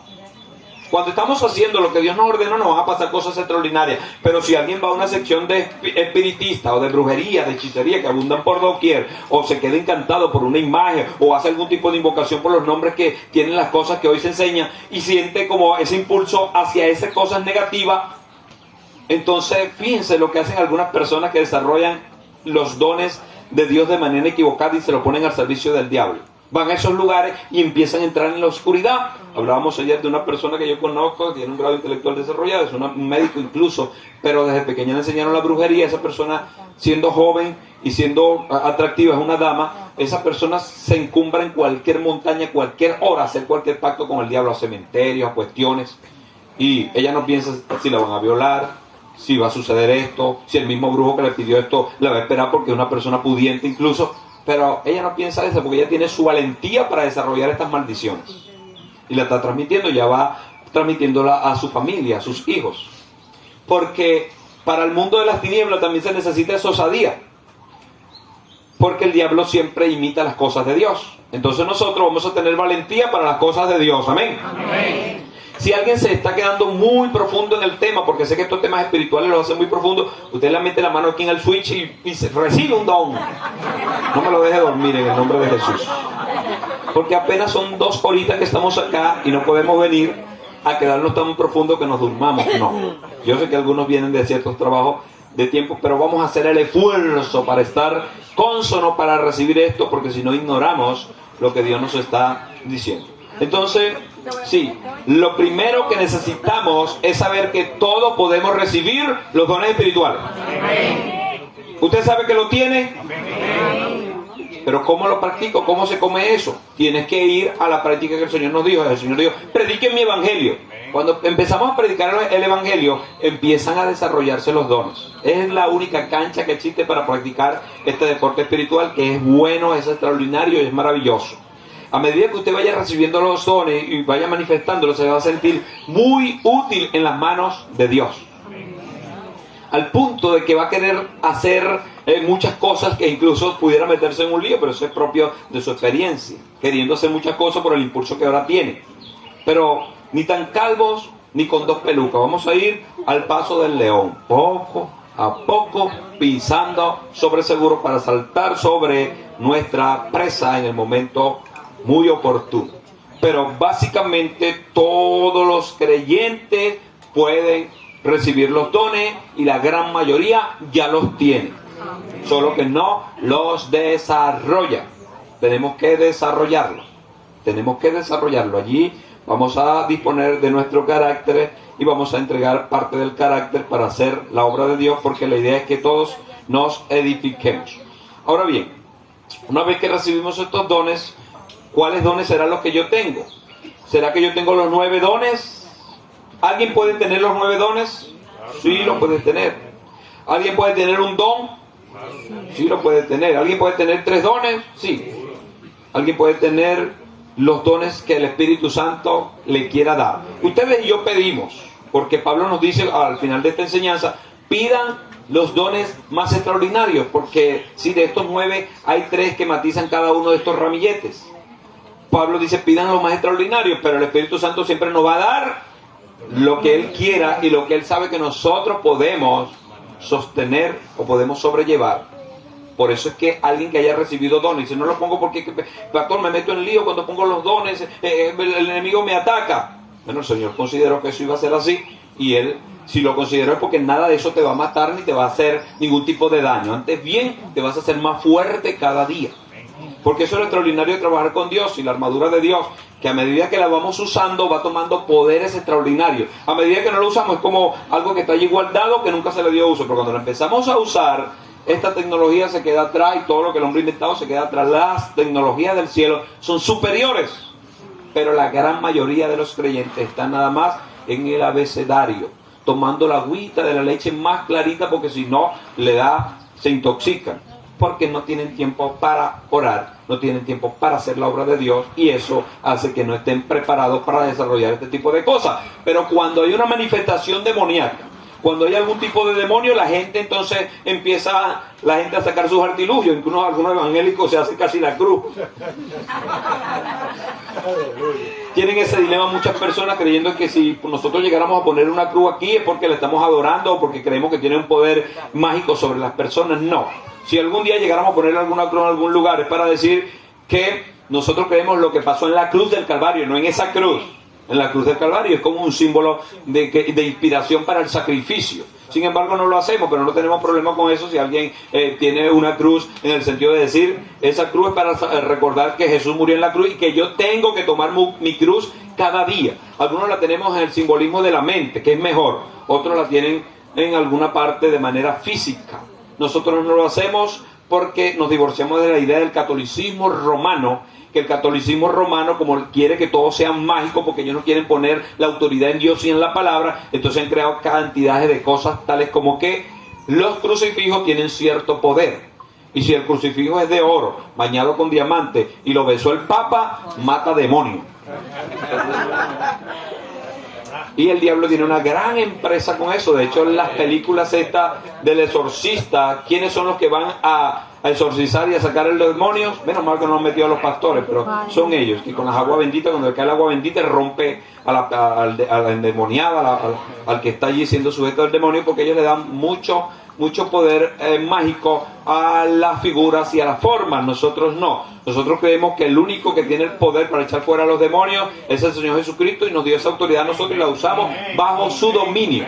Cuando estamos haciendo lo que Dios nos ordenó, nos van a pasar cosas extraordinarias. Pero si alguien va a una sección de espiritista o de brujería, de hechicería, que abundan por doquier, o se queda encantado por una imagen, o hace algún tipo de invocación por los nombres que tienen las cosas que hoy se enseñan, y siente como ese impulso hacia esas cosas negativas, entonces fíjense lo que hacen algunas personas que desarrollan los dones de Dios de manera equivocada y se lo ponen al servicio del diablo. Van a esos lugares y empiezan a entrar en la oscuridad. Hablábamos ayer de una persona que yo conozco, que tiene un grado intelectual desarrollado, es un médico incluso, pero desde pequeña le enseñaron la brujería. Esa persona, siendo joven y siendo atractiva, es una dama, esa persona se encumbra en cualquier montaña, cualquier hora, hacer cualquier pacto con el diablo, a cementerios, a cuestiones, y ella no piensa si la van a violar, si va a suceder esto, si el mismo brujo que le pidió esto la va a esperar porque es una persona pudiente incluso. Pero ella no piensa eso porque ella tiene su valentía para desarrollar estas maldiciones. Y la está transmitiendo, ya va transmitiéndola a su familia, a sus hijos. Porque para el mundo de las tinieblas también se necesita esa osadía. Porque el diablo siempre imita las cosas de Dios. Entonces nosotros vamos a tener valentía para las cosas de Dios. Amén. Amén. Si alguien se está quedando muy profundo en el tema, porque sé que estos temas espirituales los hacen muy profundos, usted le mete la mano aquí en el switch y recibe un don. No me lo deje dormir en el nombre de Jesús. Porque apenas son 2 horitas que estamos acá y no podemos venir a quedarnos tan profundo que nos durmamos. No. Yo sé que algunos vienen de ciertos trabajos de tiempo, pero vamos a hacer el esfuerzo para estar cónsono para recibir esto, porque si no ignoramos lo que Dios nos está diciendo. Entonces, sí, lo primero que necesitamos es saber que todos podemos recibir los dones espirituales. ¿Usted sabe que lo tiene? Pero ¿cómo lo practico? ¿Cómo se come eso? Tienes que ir a la práctica que el Señor nos dijo. El Señor dijo, prediquen mi evangelio. Cuando empezamos a predicar el evangelio, empiezan a desarrollarse los dones. Es la única cancha que existe para practicar este deporte espiritual, que es bueno, es extraordinario y es maravilloso. A medida que usted vaya recibiendo los dones y vaya manifestándolos, se va a sentir muy útil en las manos de Dios. Al punto de que va a querer hacer muchas cosas que incluso pudiera meterse en un lío, pero eso es propio de su experiencia, queriendo hacer muchas cosas por el impulso que ahora tiene. Pero ni tan calvos ni con 2 pelucas. Vamos a ir al paso del león, poco a poco, pisando sobre seguro para saltar sobre nuestra presa en el momento muy oportuno. Pero básicamente todos los creyentes pueden recibir los dones y la gran mayoría ya los tiene, solo que no los desarrolla. Tenemos que desarrollarlo. Allí vamos a disponer de nuestro carácter y vamos a entregar parte del carácter para hacer la obra de Dios, porque la idea es que todos nos edifiquemos. Ahora bien, una vez que recibimos estos dones, ¿cuáles dones serán los que yo tengo? ¿Será que yo tengo los 9 dones? ¿Alguien puede tener los 9 dones? Sí, lo puede tener. ¿Alguien puede tener un don? Sí, lo puede tener. ¿Alguien puede tener 3 dones? Sí. ¿Alguien puede tener los dones que el Espíritu Santo le quiera dar? Ustedes y yo pedimos, porque Pablo nos dice al final de esta enseñanza, pidan los dones más extraordinarios, porque si de estos 9 hay 3 que matizan cada uno de estos ramilletes. Pablo dice, pidan los más extraordinarios, pero el Espíritu Santo siempre nos va a dar lo que Él quiera y lo que Él sabe que nosotros podemos sostener o podemos sobrellevar. Por eso es que alguien que haya recibido dones, dice, no lo pongo porque, pastor, me meto en lío cuando pongo los dones, el enemigo me ataca. Bueno, el Señor consideró que eso iba a ser así, y Él, si lo consideró, es porque nada de eso te va a matar ni te va a hacer ningún tipo de daño. Antes bien, te vas a hacer más fuerte cada día. Porque eso es lo extraordinario de trabajar con Dios y la armadura de Dios, que a medida que la vamos usando va tomando poderes extraordinarios. A medida que no lo usamos es como algo que está allí guardado, que nunca se le dio uso, pero cuando lo empezamos a usar, esta tecnología se queda atrás y todo lo que el hombre ha inventado se queda atrás. Las tecnologías del cielo son superiores, pero la gran mayoría de los creyentes están nada más en el abecedario, tomando la agüita de la leche más clarita, porque si no se intoxican. Porque no tienen tiempo para orar, no tienen tiempo para hacer la obra de Dios, y eso hace que no estén preparados para desarrollar este tipo de cosas. Pero cuando hay una manifestación demoníaca, cuando hay algún tipo de demonio, la gente entonces empieza a sacar sus artilugios. Incluso algunos evangélicos se hacen casi la cruz. Tienen ese dilema muchas personas, creyendo que si nosotros llegáramos a poner una cruz aquí es porque le estamos adorando o porque creemos que tiene un poder mágico sobre las personas. No. Si algún día llegáramos a poner alguna cruz en algún lugar, es para decir que nosotros creemos lo que pasó en la cruz del Calvario, no en esa cruz. En la cruz del Calvario es como un símbolo de inspiración para el sacrificio. Sin embargo, no lo hacemos, pero no tenemos problema con eso si alguien tiene una cruz, en el sentido de decir, esa cruz es para recordar que Jesús murió en la cruz y que yo tengo que tomar mi cruz cada día. Algunos la tenemos en el simbolismo de la mente, que es mejor. Otros la tienen en alguna parte de manera física. Nosotros no lo hacemos porque nos divorciamos de la idea del catolicismo romano, que el catolicismo romano, como quiere que todo sea mágico, porque ellos no quieren poner la autoridad en Dios y en la palabra, entonces han creado cantidades de cosas tales como que los crucifijos tienen cierto poder. Y si el crucifijo es de oro, bañado con diamante, y lo besó el Papa, mata demonios. Y el diablo tiene una gran empresa con eso. De hecho, en las películas estas del exorcista, ¿quiénes son los que van a exorcizar y a sacar a los demonios? Menos mal que no han metido a los pastores, pero son ellos, que con las aguas benditas, cuando le cae el agua bendita, rompe a la endemoniada, al que está allí siendo sujeto al demonio, porque ellos le dan mucho poder mágico a las figuras y a las formas. Nosotros no. Nosotros creemos que el único que tiene el poder para echar fuera a los demonios es el Señor Jesucristo, y nos dio esa autoridad a nosotros y la usamos bajo su dominio.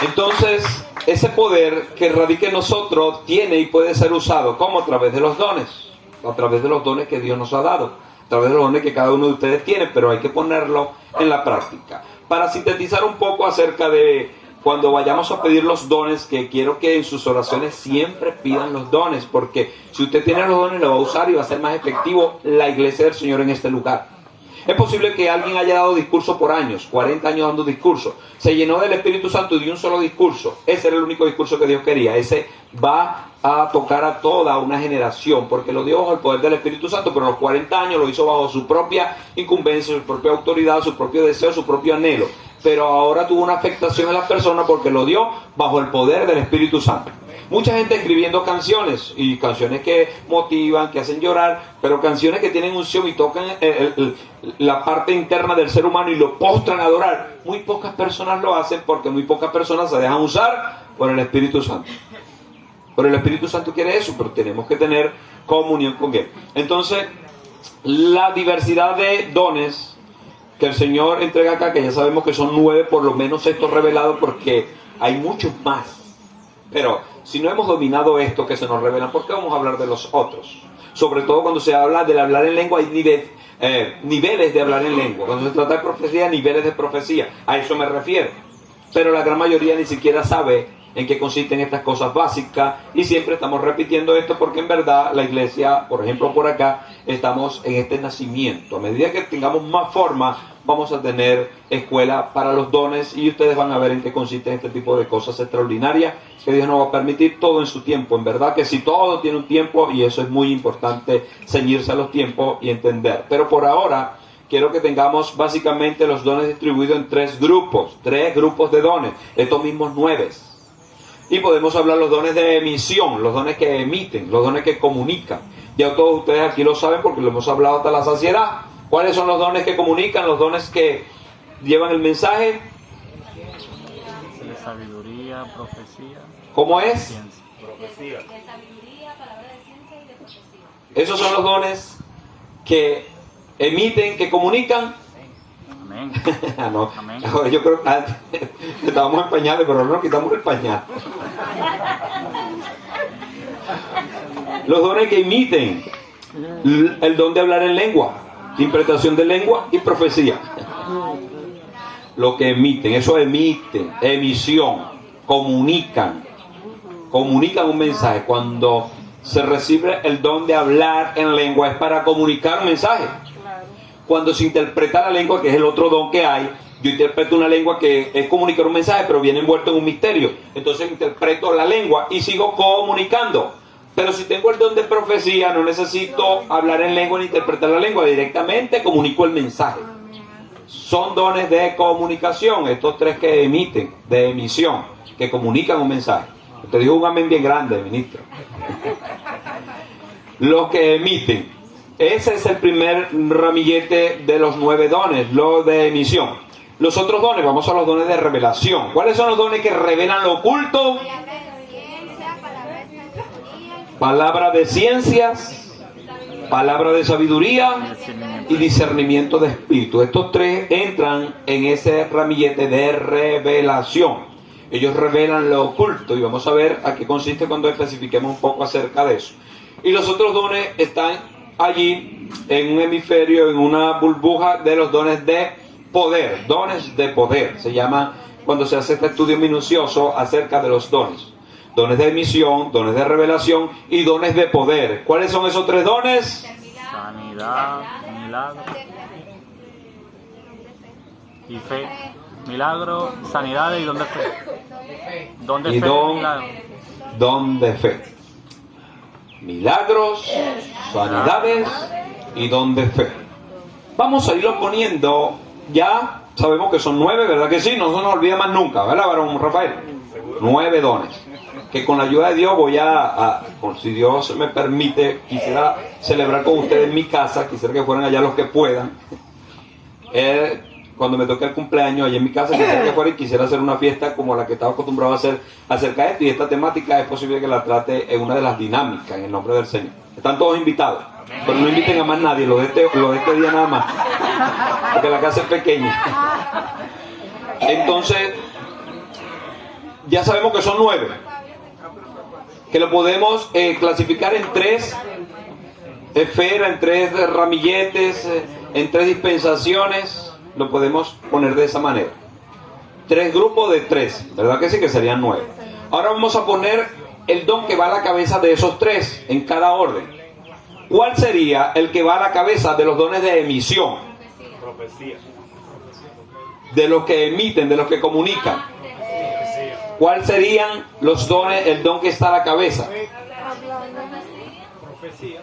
Entonces, ese poder que radica en nosotros tiene y puede ser usado como a través de los dones, a través de los dones que Dios nos ha dado, a través de los dones que cada uno de ustedes tiene, pero hay que ponerlo en la práctica. Para sintetizar un poco acerca de cuando vayamos a pedir los dones, que quiero que en sus oraciones siempre pidan los dones, porque si usted tiene los dones, lo va a usar y va a ser más efectivo la iglesia del Señor en este lugar. Es posible que alguien haya dado discurso por años, 40 años dando discurso, se llenó del Espíritu Santo y dio un solo discurso. Ese era el único discurso que Dios quería. Ese va a tocar a toda una generación, porque lo dio bajo el poder del Espíritu Santo, pero los 40 años lo hizo bajo su propia incumbencia, su propia autoridad, su propio deseo, su propio anhelo. Pero ahora tuvo una afectación en las personas porque lo dio bajo el poder del Espíritu Santo. Mucha gente escribiendo canciones, y canciones que motivan, que hacen llorar, pero canciones que tienen unción y tocan la parte interna del ser humano y lo postran a adorar. Muy pocas personas lo hacen porque muy pocas personas se dejan usar por el Espíritu Santo. Pero el Espíritu Santo quiere eso, pero tenemos que tener comunión con Él. Entonces, la diversidad de dones que el Señor entrega acá, que ya sabemos que son 9, por lo menos estos revelados, porque hay muchos más. Pero si no hemos dominado esto que se nos revelan, ¿por qué vamos a hablar de los otros? Sobre todo cuando se habla del hablar en lengua, hay niveles de hablar en lengua. Cuando se trata de profecía, niveles de profecía. A eso me refiero. Pero la gran mayoría ni siquiera sabe en qué consisten estas cosas básicas, y siempre estamos repitiendo esto porque en verdad la iglesia, por ejemplo por acá, estamos en este nacimiento. A medida que tengamos más forma, vamos a tener escuela para los dones, y ustedes van a ver en qué consisten este tipo de cosas extraordinarias que Dios nos va a permitir, todo en su tiempo. En verdad que si todo tiene un tiempo, y eso es muy importante, ceñirse a los tiempos y entender. Pero por ahora quiero que tengamos básicamente los dones distribuidos en 3 grupos de dones, estos mismos 9. Y podemos hablar los dones de emisión, los dones que emiten, los dones que comunican. Ya todos ustedes aquí lo saben porque lo hemos hablado hasta la saciedad. ¿Cuáles son los dones que comunican? Los dones que llevan el mensaje. De sabiduría, profecía. ¿Cómo es? Ciencia. Profecía. De sabiduría, palabra de ciencia y de profecía. Esos son los dones que emiten, que comunican. Amén. No, Amén. yo creo que estábamos en pañales, pero no nos quitamos el pañal. Los dones que emiten, el don de hablar en lengua, interpretación de lengua y profecía. Lo que emiten, eso emiten, emisión, comunican un mensaje. Cuando se recibe el don de hablar en lengua es para comunicar un mensaje. Cuando se interpreta la lengua, que es el otro don que hay, yo interpreto una lengua que es comunicar un mensaje, pero viene envuelto en un misterio. Entonces interpreto la lengua y sigo comunicando. Pero si tengo el don de profecía, no necesito hablar en lengua ni interpretar la lengua, directamente comunico el mensaje. Son dones de comunicación, estos 3 que emiten, de emisión, que comunican un mensaje. Usted dijo un amén bien grande, ministro. Los que emiten. Ese es el primer ramillete de los 9 dones, los de emisión. Los otros dones, vamos a los dones de revelación. ¿Cuáles son los dones que revelan lo oculto? Palabra de ciencias, palabra de sabiduría y discernimiento de espíritu. Estos tres entran en ese ramillete de revelación. Ellos revelan lo oculto y vamos a ver a qué consiste cuando especifiquemos un poco acerca de eso. Y los otros dones están allí en un hemisferio, en una burbuja de los dones de poder. Dones de poder se llama cuando se hace este estudio minucioso acerca de los dones. Dones de emisión, dones de revelación y dones de poder. ¿Cuáles son esos tres dones? Sanidad, milagro y fe. Milagro, sanidad y don de fe. Don de Y fe, milagro. don de fe. Milagros, sanidades y don de fe. Vamos a irlo poniendo. Ya sabemos que son 9, ¿verdad que sí? No se nos olvida más nunca, ¿verdad, varón Rafael? 9 dones. Que con la ayuda de Dios voy si Dios me permite, quisiera celebrar con ustedes en mi casa. Quisiera que fueran allá los que puedan. Cuando me toque el cumpleaños allá en mi casa, quisiera que fuera y quisiera hacer una fiesta como la que estaba acostumbrado a hacer acerca de esto. Y esta temática es posible que la trate en una de las dinámicas, en el nombre del Señor. Están todos invitados, pero no inviten a más nadie, lo de este día nada más, porque la casa es pequeña. Entonces, ya sabemos que son 9, que lo podemos clasificar en 3 esferas, en 3 ramilletes, en 3 dispensaciones. Lo podemos poner de esa manera. 3 grupos de 3, ¿verdad que sí? Que serían 9. Ahora vamos a poner el don que va a la cabeza de esos 3 en cada orden. ¿Cuál sería el que va a la cabeza de los dones de emisión? Profecía. De los que emiten, de los que comunican. ¿Cuál serían los dones, el don que está a la cabeza? Profecía.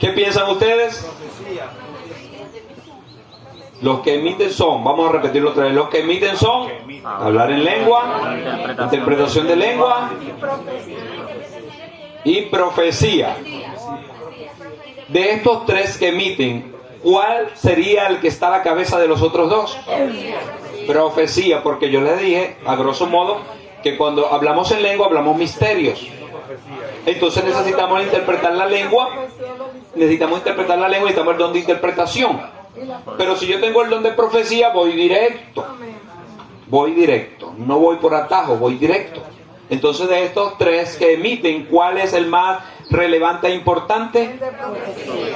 ¿Qué piensan ustedes? Profecía. Los que emiten son, vamos a repetirlo otra vez, los que emiten son hablar en lengua, interpretación de lengua y profecía. De estos 3 que emiten, ¿cuál sería el que está a la cabeza de los otros 2? Profecía, porque yo les dije, a grosso modo, que cuando hablamos en lengua hablamos misterios. Entonces necesitamos interpretar la lengua, necesitamos el don de interpretación. Pero si yo tengo el don de profecía, voy directo, no voy por atajo, voy directo. Entonces de estos 3 que emiten, ¿cuál es el más relevante e importante?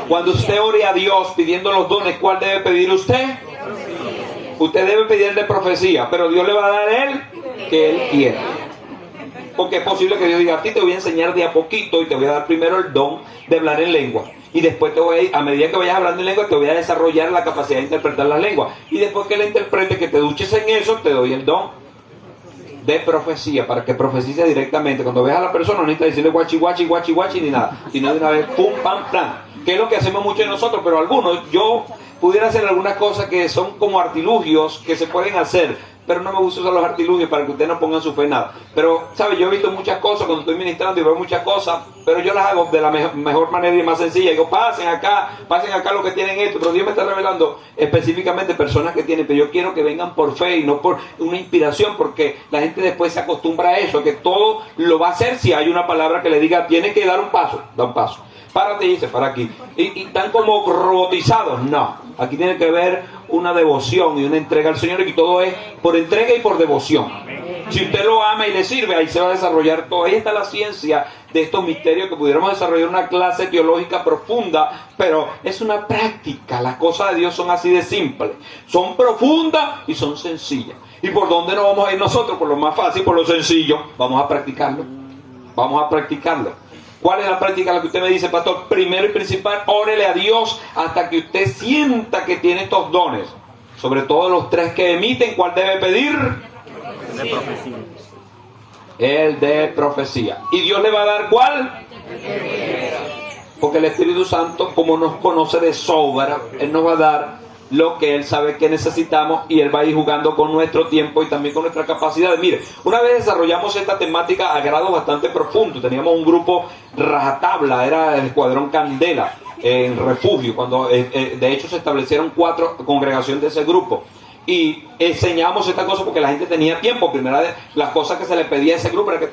Cuando usted ore a Dios pidiendo los dones, ¿cuál debe pedir usted? Usted debe pedir el de profecía, pero Dios le va a dar el que Él quiera. Porque es posible que Dios diga, a ti te voy a enseñar de a poquito y te voy a dar primero el don de hablar en lengua. Y después a medida que vayas hablando en lengua, te voy a desarrollar la capacidad de interpretar las lenguas. Y después que la interprete, que te duches en eso, te doy el don de profecía, para que profetice directamente. Cuando veas a la persona, no necesitas decirle guachi, guachi, guachi, guachi, ni nada. Sino de una vez, pum, pam, plan. Que es lo que hacemos mucho de nosotros, pero algunos, yo pudiera hacer algunas cosas que son como artilugios que se pueden hacer. Pero no me gusta usar los artilugios para que ustedes no pongan su fe en nada. Pero, ¿sabes? Yo he visto muchas cosas cuando estoy ministrando y veo muchas cosas, pero yo las hago de la mejor manera y más sencilla. Digo, pasen acá lo que tienen esto. Pero Dios me está revelando específicamente personas que tienen, pero yo quiero que vengan por fe y no por una inspiración, porque la gente después se acostumbra a eso, que todo lo va a hacer si hay una palabra que le diga, tiene que dar un paso, da un paso. Párate y dice, para aquí. Y están como robotizados. No, aquí tiene que haber una devoción y una entrega al Señor, y todo es por entrega y por devoción. Si usted lo ama y le sirve, ahí se va a desarrollar todo. Ahí está la ciencia de estos misterios, que pudiéramos desarrollar una clase teológica profunda, pero es una práctica. Las cosas de Dios son así de simples. Son profundas y son sencillas. ¿Y por dónde nos vamos a ir nosotros? Por lo más fácil, por lo sencillo. Vamos a practicarlo. Vamos a practicarlo. ¿Cuál es la práctica? La que usted me dice, pastor. Primero y principal, órele a Dios hasta que usted sienta que tiene estos dones. Sobre todo los 3 que emiten, ¿cuál debe pedir? De profecía. El de profecía. ¿Y Dios le va a dar cuál? Porque el Espíritu Santo, como nos conoce de sobra, Él nos va a dar lo que Él sabe que necesitamos, y Él va a ir jugando con nuestro tiempo y también con nuestra capacidad. Mire, una vez desarrollamos esta temática a grado bastante profundo. Teníamos un grupo rajatabla, era el Escuadrón Candela, en Refugio, cuando de hecho se establecieron 4 congregaciones de ese grupo. Y enseñamos esta cosa porque la gente tenía tiempo. Primera de las cosas que se le pedía a ese grupo era que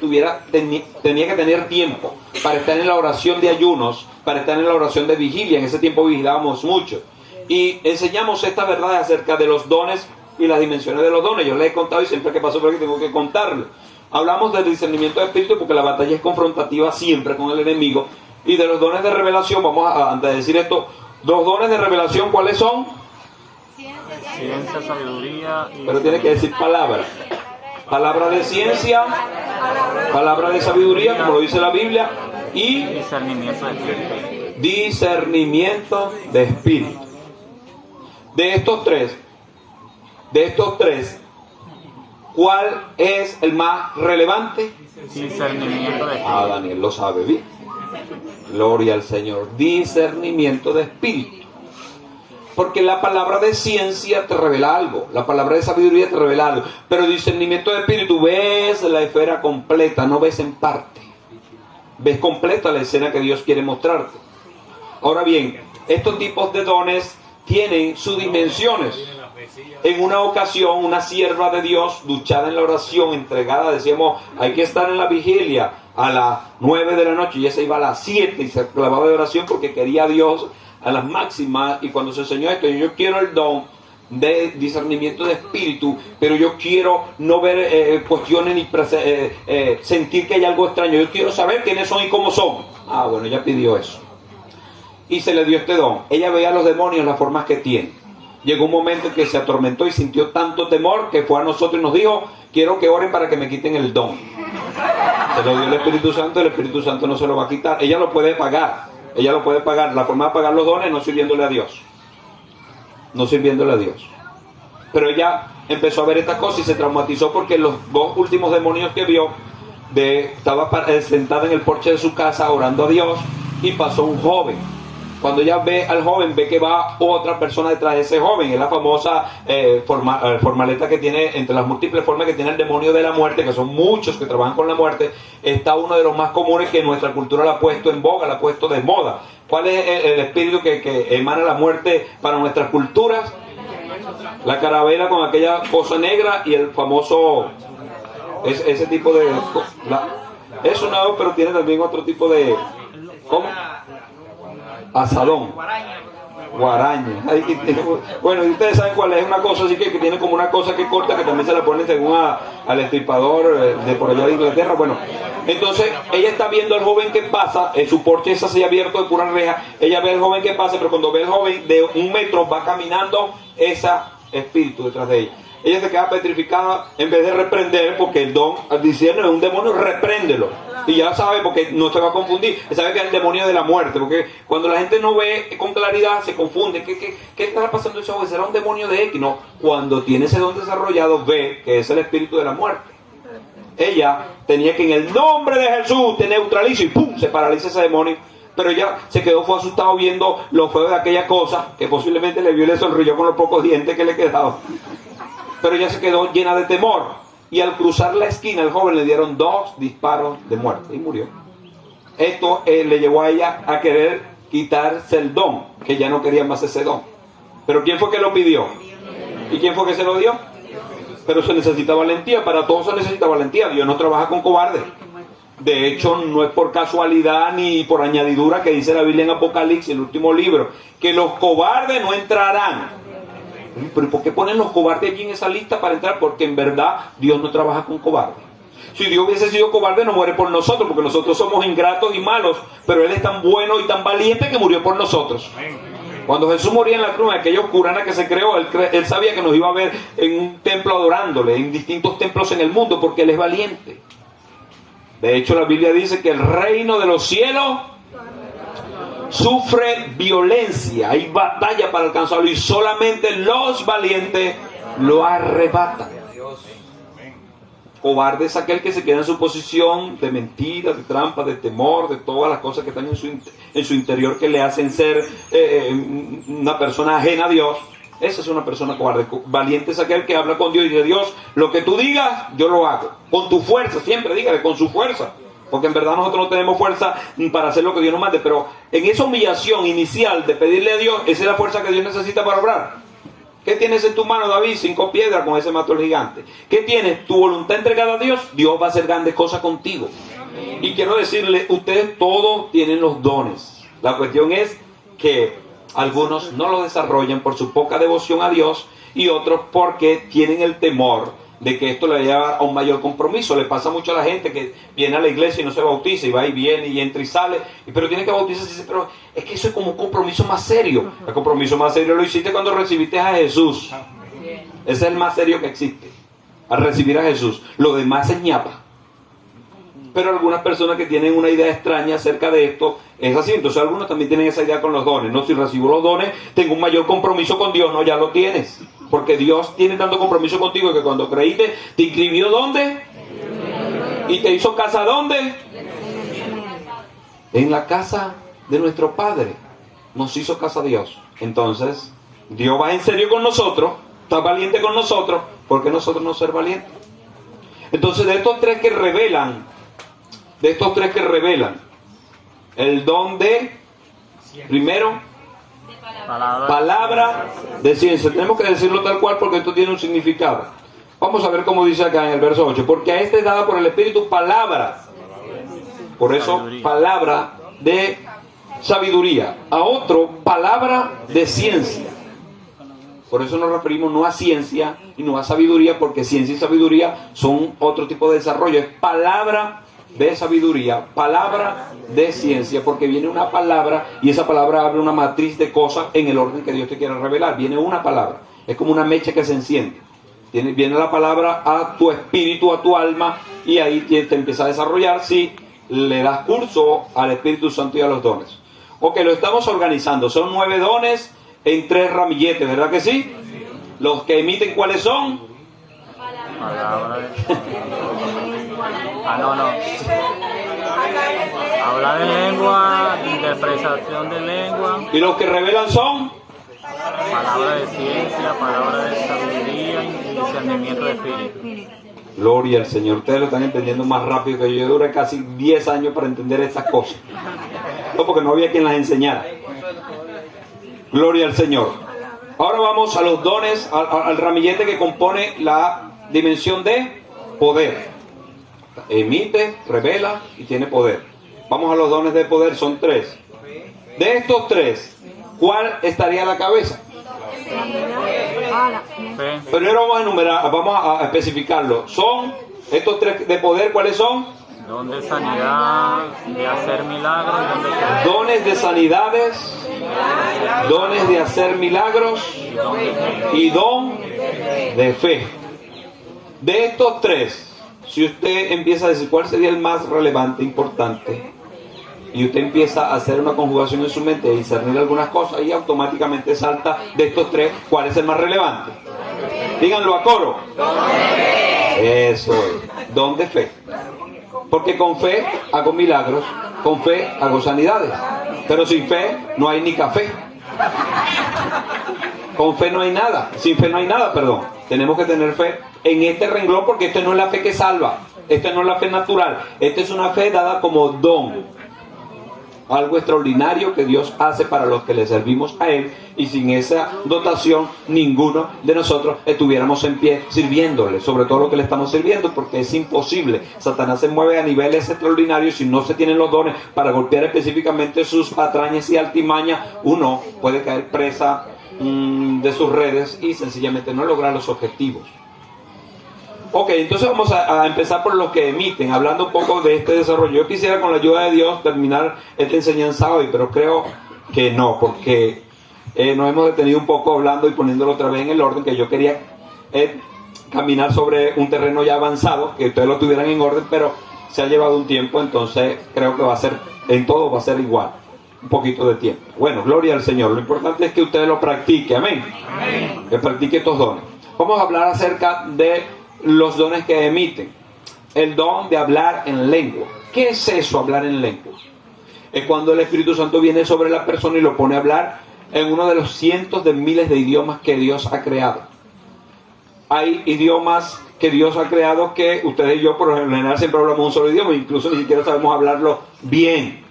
tenía que tener tiempo para estar en la oración de ayunos para estar en la oración de vigilia. En ese tiempo vigilábamos mucho. Y enseñamos estas verdades acerca de los dones y las dimensiones de los dones. Yo les he contado y siempre que paso por aquí tengo que contarlo. Hablamos del discernimiento de espíritu porque la batalla es confrontativa siempre con el enemigo. Y de los dones de revelación, vamos a, antes de decir esto, los dones de revelación, ¿cuáles son? Ciencia, sabiduría y... Pero tiene que decir palabra. Palabra de ciencia, palabra de sabiduría, como lo dice la Biblia, y discernimiento de espíritu. Discernimiento de espíritu. De estos tres, ¿cuál es el más relevante? Discernimiento de espíritu. Ah, Daniel lo sabe bien. Gloria al Señor. Discernimiento de espíritu. Porque la palabra de ciencia te revela algo, la palabra de sabiduría te revela algo, pero discernimiento de espíritu, ves la esfera completa, no ves en parte. Ves completa la escena que Dios quiere mostrarte. Ahora bien, estos tipos de dones tienen sus dimensiones. En una ocasión, una sierva de Dios, duchada en la oración, entregada, decíamos, hay que estar en la vigilia a las 9 de la noche, y ella se iba a las 7 y se clavaba de oración porque quería a Dios a las máximas. Y cuando se enseñó esto, yo quiero el don de discernimiento de espíritu, pero yo quiero no ver cuestiones ni sentir que hay algo extraño, yo quiero saber quiénes son y cómo son. Ah, bueno, ella pidió eso y se le dio este don. Ella veía a los demonios, las formas que tienen. Llegó un momento en que se atormentó y sintió tanto temor que fue a nosotros y nos dijo, quiero que oren para que me quiten el don. Se lo dio el Espíritu Santo no se lo va a quitar. Ella lo puede pagar. La forma de pagar los dones no sirviéndole a Dios. Pero ella empezó a ver estas cosas y se traumatizó porque los 2 últimos demonios que vio, estaba sentada en el porche de su casa orando a Dios y pasó un joven. Cuando ella ve al joven, ve que va otra persona detrás de ese joven. Es la famosa formaleta que tiene, entre las múltiples formas que tiene el demonio de la muerte, que son muchos que trabajan con la muerte, está uno de los más comunes que nuestra cultura la ha puesto en boga, la ha puesto de moda. ¿Cuál es el espíritu que emana la muerte para nuestras culturas? La carabela con aquella cosa negra y el famoso, ese tipo de... es una, pero tiene también otro tipo de... ¿Cómo? Asadón, guaraña. Bueno, y ustedes saben cuál es, una cosa así que tiene como una cosa que corta, que también se la ponen según al estripador de por allá de Inglaterra. Bueno, entonces ella está viendo al joven que pasa, en su porche es así abierto de pura reja, ella ve al joven que pasa, pero cuando ve al joven de 1 metro va caminando ese espíritu detrás de ella. Ella se queda petrificada, en vez de reprender, porque el don al discernir es un demonio, repréndelo. Y ya sabe, porque no se va a confundir, sabe que es el demonio de la muerte, porque cuando la gente no ve con claridad se confunde. ¿Qué está pasando ese joven? ¿Será un demonio de X? No, cuando tiene ese don desarrollado, ve que es el espíritu de la muerte. Ella tenía que en el nombre de Jesús te neutralizo y ¡pum! Se paraliza ese demonio. Pero ella se quedó, fue asustado viendo lo feo de aquella cosa, que posiblemente le vio y le sonrió con los pocos dientes que le quedaban. Pero ella se quedó llena de temor. Y al cruzar la esquina, al joven le dieron 2 disparos de muerte y murió. Esto le llevó a ella a querer quitarse el don, que ya no quería más ese don. Pero ¿quién fue que lo pidió? ¿Y quién fue que se lo dio? Pero se necesita valentía, para todos se necesita valentía. Dios no trabaja con cobardes. De hecho, no es por casualidad ni por añadidura que dice la Biblia en Apocalipsis, el último libro, que los cobardes no entrarán. ¿Pero por qué ponen los cobardes allí en esa lista para entrar? Porque en verdad Dios no trabaja con cobardes. Si Dios hubiese sido cobarde no muere por nosotros, porque nosotros somos ingratos y malos, pero Él es tan bueno y tan valiente que murió por nosotros. Cuando Jesús moría en la cruz, en aquella oscurana que se creó, él sabía que nos iba a ver en un templo adorándole, en distintos templos en el mundo, porque Él es valiente. De hecho, la Biblia dice que el reino de los cielos sufre violencia, hay batalla para alcanzarlo y solamente los valientes lo arrebatan. Cobarde es aquel que se queda en su posición de mentira, de trampa, de temor, de todas las cosas que están en su interior que le hacen ser una persona ajena a Dios. Esa es una persona cobarde. Valiente es aquel que habla con Dios y dice: Dios, lo que tú digas, yo lo hago. Con tu fuerza, siempre dígale, con su fuerza. Porque en verdad nosotros no tenemos fuerza para hacer lo que Dios nos mande. Pero en esa humillación inicial de pedirle a Dios, esa es la fuerza que Dios necesita para obrar. ¿Qué tienes en tu mano, David? 5 piedras, con ese mató el gigante. ¿Qué tienes? Tu voluntad entregada a Dios. Dios va a hacer grandes cosas contigo. Y quiero decirle, ustedes todos tienen los dones. La cuestión es que algunos no lo desarrollan por su poca devoción a Dios y otros porque tienen el temor de que esto le lleva a un mayor compromiso. Le pasa mucho a la gente que viene a la iglesia y no se bautiza, y va y viene y entra y sale, pero tiene que bautizarse y dice, pero es que eso es como un compromiso más serio. El compromiso más serio lo hiciste cuando recibiste a Jesús. Ese es el más serio que existe, al recibir a Jesús. Lo demás es ñapa. Pero algunas personas que tienen una idea extraña acerca de esto es así. Entonces algunos también tienen esa idea con los dones. No, si recibo los dones, tengo un mayor compromiso con Dios. No, ya lo tienes. Porque Dios tiene tanto compromiso contigo que cuando creíste, te inscribió ¿dónde? Y te hizo casa ¿dónde? En la casa de nuestro Padre. Nos hizo casa Dios. Entonces, Dios va en serio con nosotros, está valiente con nosotros. ¿Por qué nosotros no ser valientes? Entonces, de estos tres que revelan, el don de, primero, palabra de ciencia. Tenemos que decirlo tal cual porque esto tiene un significado. Vamos a ver cómo dice acá en el verso 8. Porque a este es dada por el Espíritu palabra. Por eso, palabra de sabiduría. A otro, palabra de ciencia. Por eso nos referimos no a ciencia y no a sabiduría, porque ciencia y sabiduría son otro tipo de desarrollo. Es palabra de sabiduría, palabra de ciencia, porque viene una palabra y esa palabra abre una matriz de cosas en el orden que Dios te quiere revelar. Viene una palabra, es como una mecha que se enciende. Viene la palabra a tu espíritu, a tu alma, y ahí te empieza a desarrollar si le das curso al Espíritu Santo y a los dones. Ok, lo estamos organizando. Son 9 dones en 3 ramilletes, ¿verdad que sí? Los que emiten, ¿cuáles son? No. Hablar en lengua, interpretación de lengua. ¿Y los que revelan son? Palabra de ciencia, palabra de sabiduría y discernimiento de espíritu. Gloria al Señor. Ustedes lo están entendiendo más rápido que yo. Yo duré casi 10 años para entender estas cosas. No, porque no había quien las enseñara. Gloria al Señor. Ahora vamos a los dones, al ramillete que compone la dimensión de poder. Emite, revela y tiene poder. Vamos a los dones de poder, son 3. De estos 3, ¿cuál estaría a la cabeza? Primero vamos a enumerar, vamos a especificarlo. Son estos 3 de poder, ¿cuáles son? Don de sanidad, de hacer milagros. Dones de sanidades, dones de hacer milagros y don de fe. De estos 3, si usted empieza a decir cuál sería el más relevante, importante, y usted empieza a hacer una conjugación en su mente y discernir algunas cosas, y automáticamente salta de estos 3, ¿cuál es el más relevante? Díganlo a coro. Eso es, don de fe. Porque con fe hago milagros, con fe hago sanidades, pero sin fe no hay ni café. Con fe no hay nada, sin fe no hay nada, perdón. Tenemos que tener fe en este renglón, porque esto no es la fe que salva, esta no es la fe natural, esta es una fe dada como don. Algo extraordinario que Dios hace para los que le servimos a Él, y sin esa dotación ninguno de nosotros estuviéramos en pie sirviéndole, sobre todo lo que le estamos sirviendo, porque es imposible. Satanás se mueve a niveles extraordinarios. Si no se tienen los dones para golpear específicamente sus patrañas y altimañas, uno puede caer presa de sus redes y sencillamente no lograr los objetivos. Ok, entonces vamos a empezar por los que emiten, hablando un poco de este desarrollo. Yo quisiera, con la ayuda de Dios, terminar esta enseñanza hoy, pero creo que no, porque nos hemos detenido un poco hablando y poniéndolo otra vez en el orden que yo quería caminar sobre un terreno ya avanzado, que ustedes lo tuvieran en orden, pero se ha llevado un tiempo, entonces creo que va a ser, en todo va a ser igual, un poquito de tiempo. Bueno, gloria al Señor. Lo importante es que ustedes lo practiquen, amén. Que practique estos dones. Vamos a hablar acerca de los dones que emiten. El don de hablar en lengua. ¿Qué es eso, hablar en lengua? Es cuando el Espíritu Santo viene sobre la persona y lo pone a hablar en uno de los cientos de miles de idiomas que Dios ha creado. Hay idiomas que Dios ha creado que ustedes y yo por lo general siempre hablamos un solo idioma, incluso ni siquiera sabemos hablarlo bien.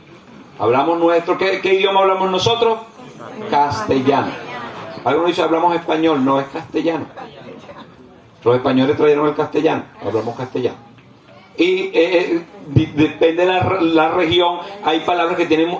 Hablamos nuestro, ¿qué idioma hablamos nosotros? Castellano. Algunos dicen hablamos español, no, es castellano. Los españoles trajeron el castellano, hablamos castellano. Y depende de la región, hay palabras que tienen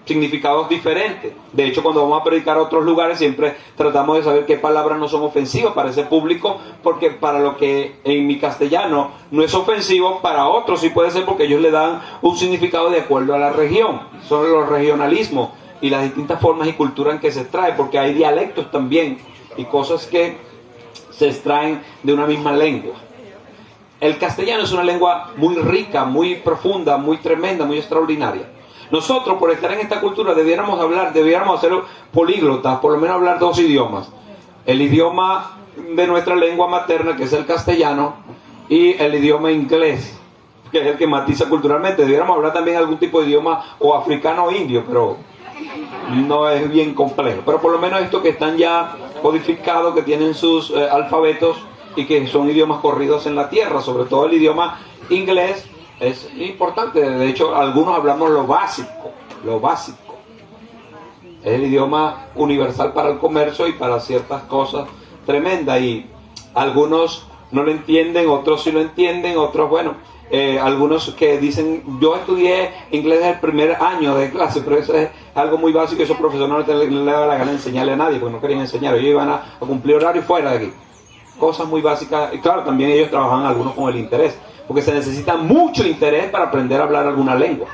significados diferentes. De hecho, cuando vamos a predicar a otros lugares, siempre tratamos de saber qué palabras no son ofensivas para ese público, porque para lo que en mi castellano no es ofensivo, para otros sí puede ser, porque ellos le dan un significado de acuerdo a la región. Son los regionalismos y las distintas formas y culturas en que se extrae, porque hay dialectos también y cosas que se extraen de una misma lengua. El castellano es una lengua muy rica, muy profunda, muy tremenda, muy extraordinaria. Nosotros, por estar en esta cultura, debiéramos hacerlo políglotas, por lo menos hablar 2 idiomas. El idioma de nuestra lengua materna, que es el castellano, y el idioma inglés, que es el que matiza culturalmente. Debiéramos hablar también algún tipo de idioma o africano o indio, pero no es bien complejo. Pero por lo menos estos que están ya codificados, que tienen sus alfabetos, y que son idiomas corridos en la tierra, sobre todo el idioma inglés es importante. De hecho, algunos hablamos lo básico. Es el idioma universal para el comercio y para ciertas cosas tremendas, y algunos no lo entienden, otros sí lo entienden, otros, bueno, algunos que dicen, yo estudié inglés el primer año de clase, pero eso es algo muy básico, y esos profesores no le daba la gana de enseñarle a nadie, porque no querían enseñar, ellos iban a cumplir horario fuera de aquí. Cosas muy básicas, y claro, también ellos trabajan algunos con el interés, porque se necesita mucho interés para aprender a hablar alguna lengua.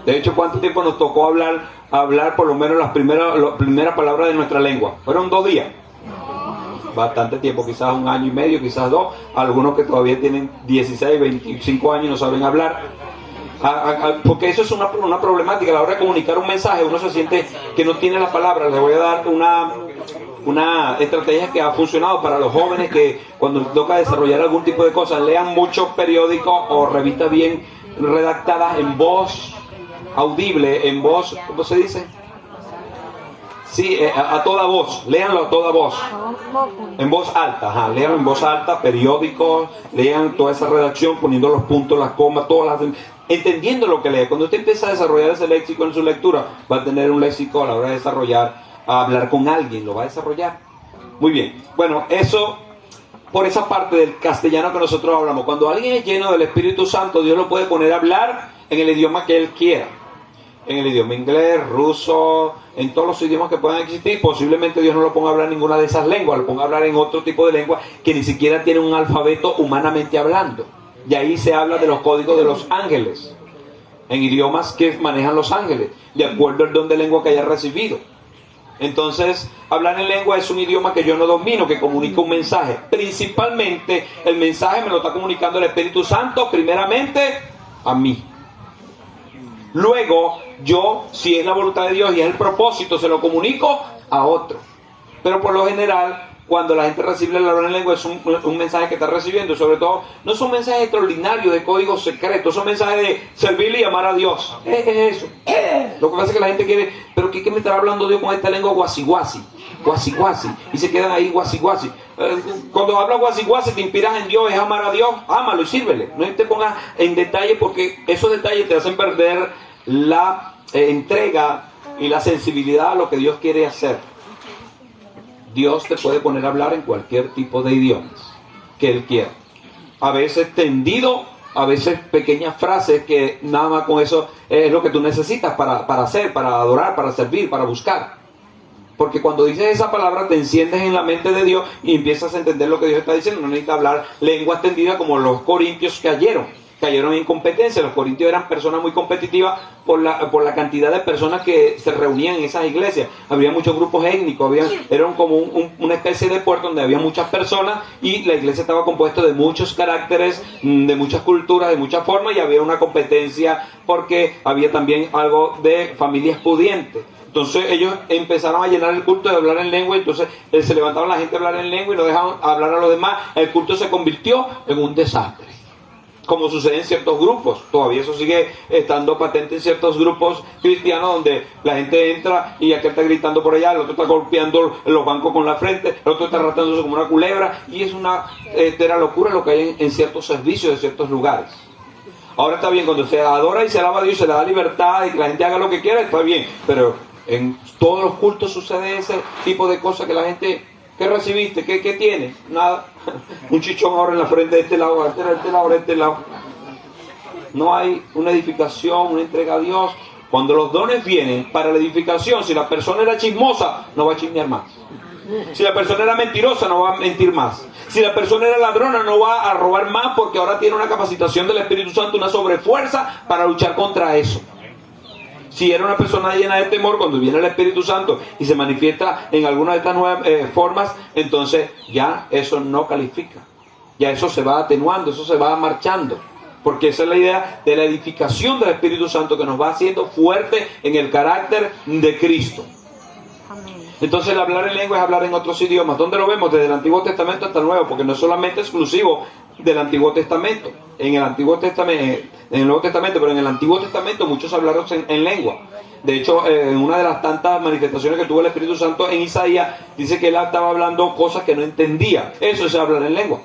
De hecho, ¿cuánto tiempo nos tocó hablar por lo menos las primeras palabras de nuestra lengua? Fueron 2 días. Bastante tiempo, quizás 1 año y medio, quizás 2. Algunos que todavía tienen 16, 25 años y no saben hablar. Porque eso es una problemática. A la hora de comunicar un mensaje, uno se siente que no tiene la palabra. Les voy a dar una estrategia que ha funcionado para los jóvenes, que cuando toca desarrollar algún tipo de cosas, lean muchos periódicos o revistas bien redactadas en voz audible, en voz, ¿cómo se dice? Sí, a toda voz, léanlo a toda voz, en voz alta, léanlo en voz alta, periódicos, lean toda esa redacción, poniendo los puntos, las comas, entendiendo lo que lee. Cuando usted empieza a desarrollar ese léxico en su lectura, va a tener un léxico a la hora de desarrollar, a hablar con alguien, lo va a desarrollar. Muy bien, bueno, eso por esa parte del castellano que nosotros hablamos. Cuando alguien es lleno del Espíritu Santo, Dios lo puede poner a hablar en el idioma que él quiera. En el idioma inglés, ruso, en todos los idiomas que puedan existir. Posiblemente Dios no lo ponga a hablar en ninguna de esas lenguas, lo ponga a hablar en otro tipo de lengua que ni siquiera tiene un alfabeto humanamente hablando. Y ahí se habla de los códigos de los ángeles, en idiomas que manejan los ángeles, de acuerdo al don de lengua que haya recibido. Entonces, hablar en lengua es un idioma que yo no domino, que comunica un mensaje. Principalmente, el mensaje me lo está comunicando el Espíritu Santo, primeramente, a mí. Luego, yo, si es la voluntad de Dios y es el propósito, se lo comunico a otro. Pero por lo general, cuando la gente recibe la hablar en lengua, es un mensaje que está recibiendo. Sobre todo, no son mensajes extraordinarios de códigos secretos, son mensajes de servirle y amar a Dios. Es eso. Lo que pasa es que la gente quiere, pero ¿qué me estará hablando Dios con esta lengua guasi-guasi? Guasi-guasi. Y se quedan ahí guasi-guasi. Cuando hablas guasi-guasi, te inspiras en Dios, es amar a Dios, ámalo y sírvele. No te pongas en detalle, porque esos detalles te hacen perder la entrega y la sensibilidad a lo que Dios quiere hacer. Dios te puede poner a hablar en cualquier tipo de idiomas que Él quiera. A veces tendido, a veces pequeñas frases que nada más con eso es lo que tú necesitas para hacer, para adorar, para servir, para buscar. Porque cuando dices esa palabra te enciendes en la mente de Dios y empiezas a entender lo que Dios está diciendo. No necesitas hablar lengua extendida como los corintios cayeron en competencia. Los corintios eran personas muy competitivas por la cantidad de personas que se reunían en esas iglesias. Había muchos grupos étnicos, eran como una especie de puerto donde había muchas personas, y la iglesia estaba compuesta de muchos caracteres, de muchas culturas, de muchas formas, y había una competencia porque había también algo de familias pudientes. Entonces ellos empezaron a llenar el culto de hablar en lengua, entonces se levantaban la gente a hablar en lengua y no dejaban hablar a los demás. El culto se convirtió en un desastre, como sucede en ciertos grupos. Todavía eso sigue estando patente en ciertos grupos cristianos, donde la gente entra y aquel está gritando por allá, el otro está golpeando los bancos con la frente, el otro está arrastrándose como una culebra, y es una locura lo que hay en ciertos servicios de ciertos lugares. Ahora está bien, cuando se adora y se alaba a Dios, se le da libertad y que la gente haga lo que quiera, está bien, pero en todos los cultos sucede ese tipo de cosas que la gente... ¿Qué recibiste? ¿Qué tienes? Nada. Un chichón ahora en la frente de este lado, de este lado, de este lado. No hay una edificación, una entrega a Dios. Cuando los dones vienen para la edificación, si la persona era chismosa, no va a chismear más. Si la persona era mentirosa, no va a mentir más. Si la persona era ladrona, no va a robar más, porque ahora tiene una capacitación del Espíritu Santo, una sobrefuerza para luchar contra eso. Si era una persona llena de temor, cuando viene el Espíritu Santo y se manifiesta en alguna de estas nuevas formas, entonces ya eso no califica. Ya eso se va atenuando, eso se va marchando. Porque esa es la idea de la edificación del Espíritu Santo, que nos va haciendo fuerte en el carácter de Cristo. Entonces el hablar en lengua es hablar en otros idiomas. ¿Dónde lo vemos? Desde el Antiguo Testamento hasta el Nuevo, porque no es solamente exclusivo del Antiguo Testamento. En el Antiguo Testamento, en el Nuevo Testamento, pero en el Antiguo Testamento muchos hablaron en lengua. De hecho, en una de las tantas manifestaciones que tuvo el Espíritu Santo en Isaías, dice que él estaba hablando cosas que no entendía. Eso es hablar en lengua.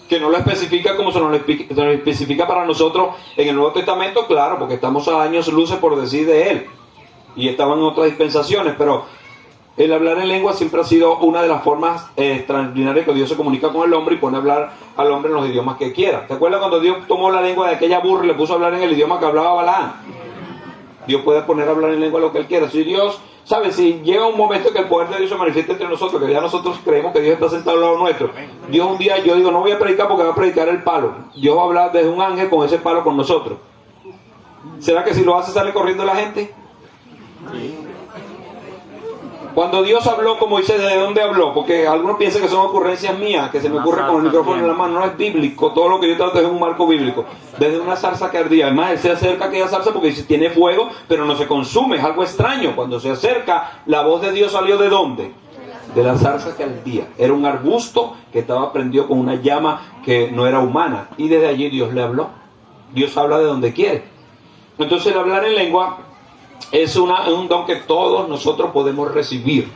Que no lo especifica como se nos especifica para nosotros en el Nuevo Testamento, claro, porque estamos a años luces por decir de él. Y estaban en otras dispensaciones, pero el hablar en lengua siempre ha sido una de las formas extraordinarias que Dios se comunica con el hombre y pone a hablar al hombre en los idiomas que quiera. ¿Te acuerdas cuando Dios tomó la lengua de aquella burra y le puso a hablar en el idioma que hablaba Balaam? Dios puede poner a hablar en lengua lo que él quiera. Si Dios, ¿sabes? Si llega un momento que el poder de Dios se manifiesta entre nosotros, que ya nosotros creemos que Dios está sentado al lado nuestro. Dios un día, yo digo, no voy a predicar porque va a predicar el palo. Dios va a hablar desde un ángel con ese palo con nosotros. ¿Será que si lo hace sale corriendo la gente? Sí. Cuando Dios habló con Moisés, ¿de dónde habló? Porque algunos piensan que son ocurrencias mías, que se me ocurre con el micrófono en la mano. No es bíblico, todo lo que yo trato es un marco bíblico. Desde una zarza que ardía. Además, él se acerca a aquella zarza porque dice, tiene fuego, pero no se consume. Es algo extraño. Cuando se acerca, la voz de Dios salió ¿de dónde? De la zarza que ardía. Era un arbusto que estaba prendido con una llama que no era humana. Y desde allí Dios le habló. Dios habla de donde quiere. Entonces, el hablar en lengua es un don que todos nosotros podemos recibir.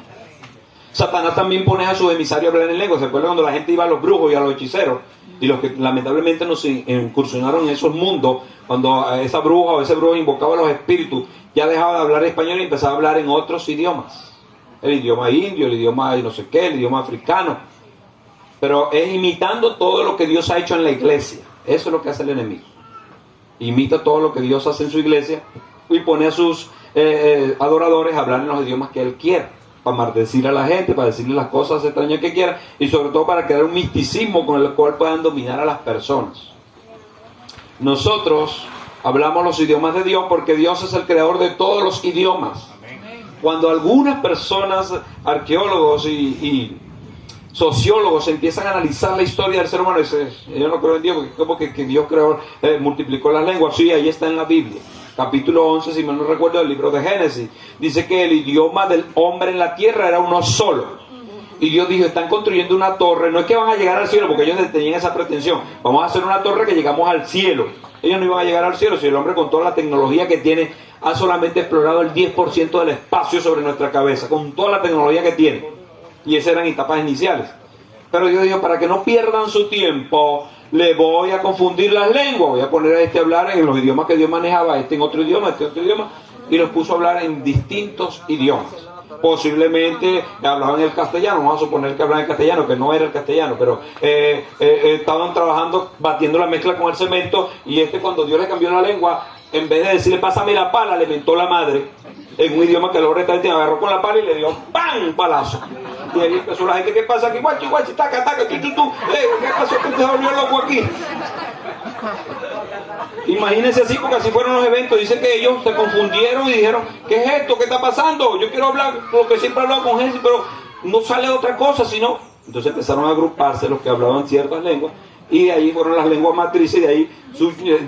Satanás también pone a sus emisarios a hablar en lengua. ¿Se acuerdan cuando la gente iba a los brujos y a los hechiceros? Y los que lamentablemente nos incursionaron en esos mundos, cuando esa bruja o ese brujo invocaba a los espíritus, ya dejaba de hablar español y empezaba a hablar en otros idiomas. El idioma indio, el idioma no sé qué, el idioma africano. Pero es imitando todo lo que Dios ha hecho en la iglesia. Eso es lo que hace el enemigo. Imita todo lo que Dios hace en su iglesia y pone a sus adoradores a hablar en los idiomas que él quiera, para maldecir a la gente, para decirle las cosas extrañas que quiera, y sobre todo para crear un misticismo con el cual puedan dominar a las personas. Nosotros hablamos los idiomas de Dios porque Dios es el creador de todos los idiomas. Cuando algunas personas, arqueólogos y sociólogos empiezan a analizar la historia del ser humano, dicen, yo no creo en Dios, porque como que Dios creó, multiplicó las lenguas. Sí, ahí está en la Biblia. Capítulo 11, si mal no recuerdo, del libro de Génesis. Dice que el idioma del hombre en la tierra era uno solo. Y Dios dijo, están construyendo una torre. No es que van a llegar al cielo, porque ellos tenían esa pretensión. Vamos a hacer una torre que llegamos al cielo. Ellos no iban a llegar al cielo si el hombre, con toda la tecnología que tiene, ha solamente explorado el 10% del espacio sobre nuestra cabeza, con toda la tecnología que tiene. Y esas eran etapas iniciales. Pero Dios dijo, para que no pierdan su tiempo, le voy a confundir las lenguas. Voy a poner a este a hablar en los idiomas que Dios manejaba, este en otro idioma, este en otro idioma. Y los puso a hablar en distintos idiomas. Posiblemente hablaban el castellano, vamos a suponer que hablaban el castellano, que no era el castellano, pero estaban trabajando, batiendo la mezcla con el cemento, y cuando Dios le cambió la lengua, en vez de decirle pásame la pala, le mentó la madre, en un idioma que el hombre agarró con la pala y le dio ¡pam! Un palazo. Y ahí empezó la gente, ¿qué pasa aquí? Guachi, guachi, taca, taca, tú. ¿Qué pasó? ¿Qué te volvió loco aquí? Imagínense así, porque así fueron los eventos. Dice que ellos se confundieron y dijeron, ¿qué es esto? ¿Qué está pasando? Yo quiero hablar lo que siempre he hablado con gente, pero no sale otra cosa, sino... Entonces empezaron a agruparse los que hablaban ciertas lenguas, y de ahí fueron las lenguas matrices, y de ahí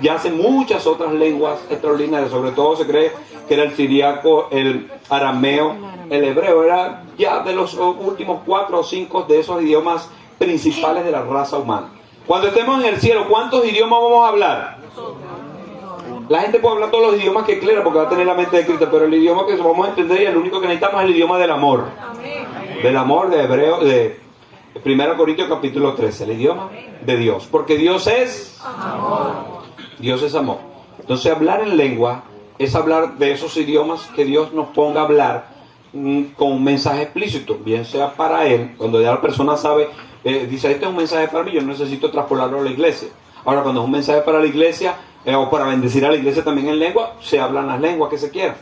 yacen muchas otras lenguas extraordinarias. Sobre todo se cree que era el siríaco, el arameo, el hebreo. Era ya de los últimos 4 o 5 de esos idiomas principales de la raza humana. Cuando estemos en el cielo, ¿cuántos idiomas vamos a hablar? La gente puede hablar todos los idiomas que quiera porque va a tener la mente de Cristo, pero el idioma que vamos a entender y el único que necesitamos es el idioma del amor. Del amor, de hebreo, de 1 Corintios capítulo 13, el idioma de Dios. Porque Dios es amor. Dios es amor. Entonces hablar en lengua es hablar de esos idiomas que Dios nos ponga a hablar con un mensaje explícito, bien sea para Él, cuando ya la persona sabe, dice, este es un mensaje para mí, yo necesito traspolarlo a la iglesia. Ahora, cuando es un mensaje para la iglesia, o para bendecir a la iglesia también en lengua, se hablan las lenguas que se quieran.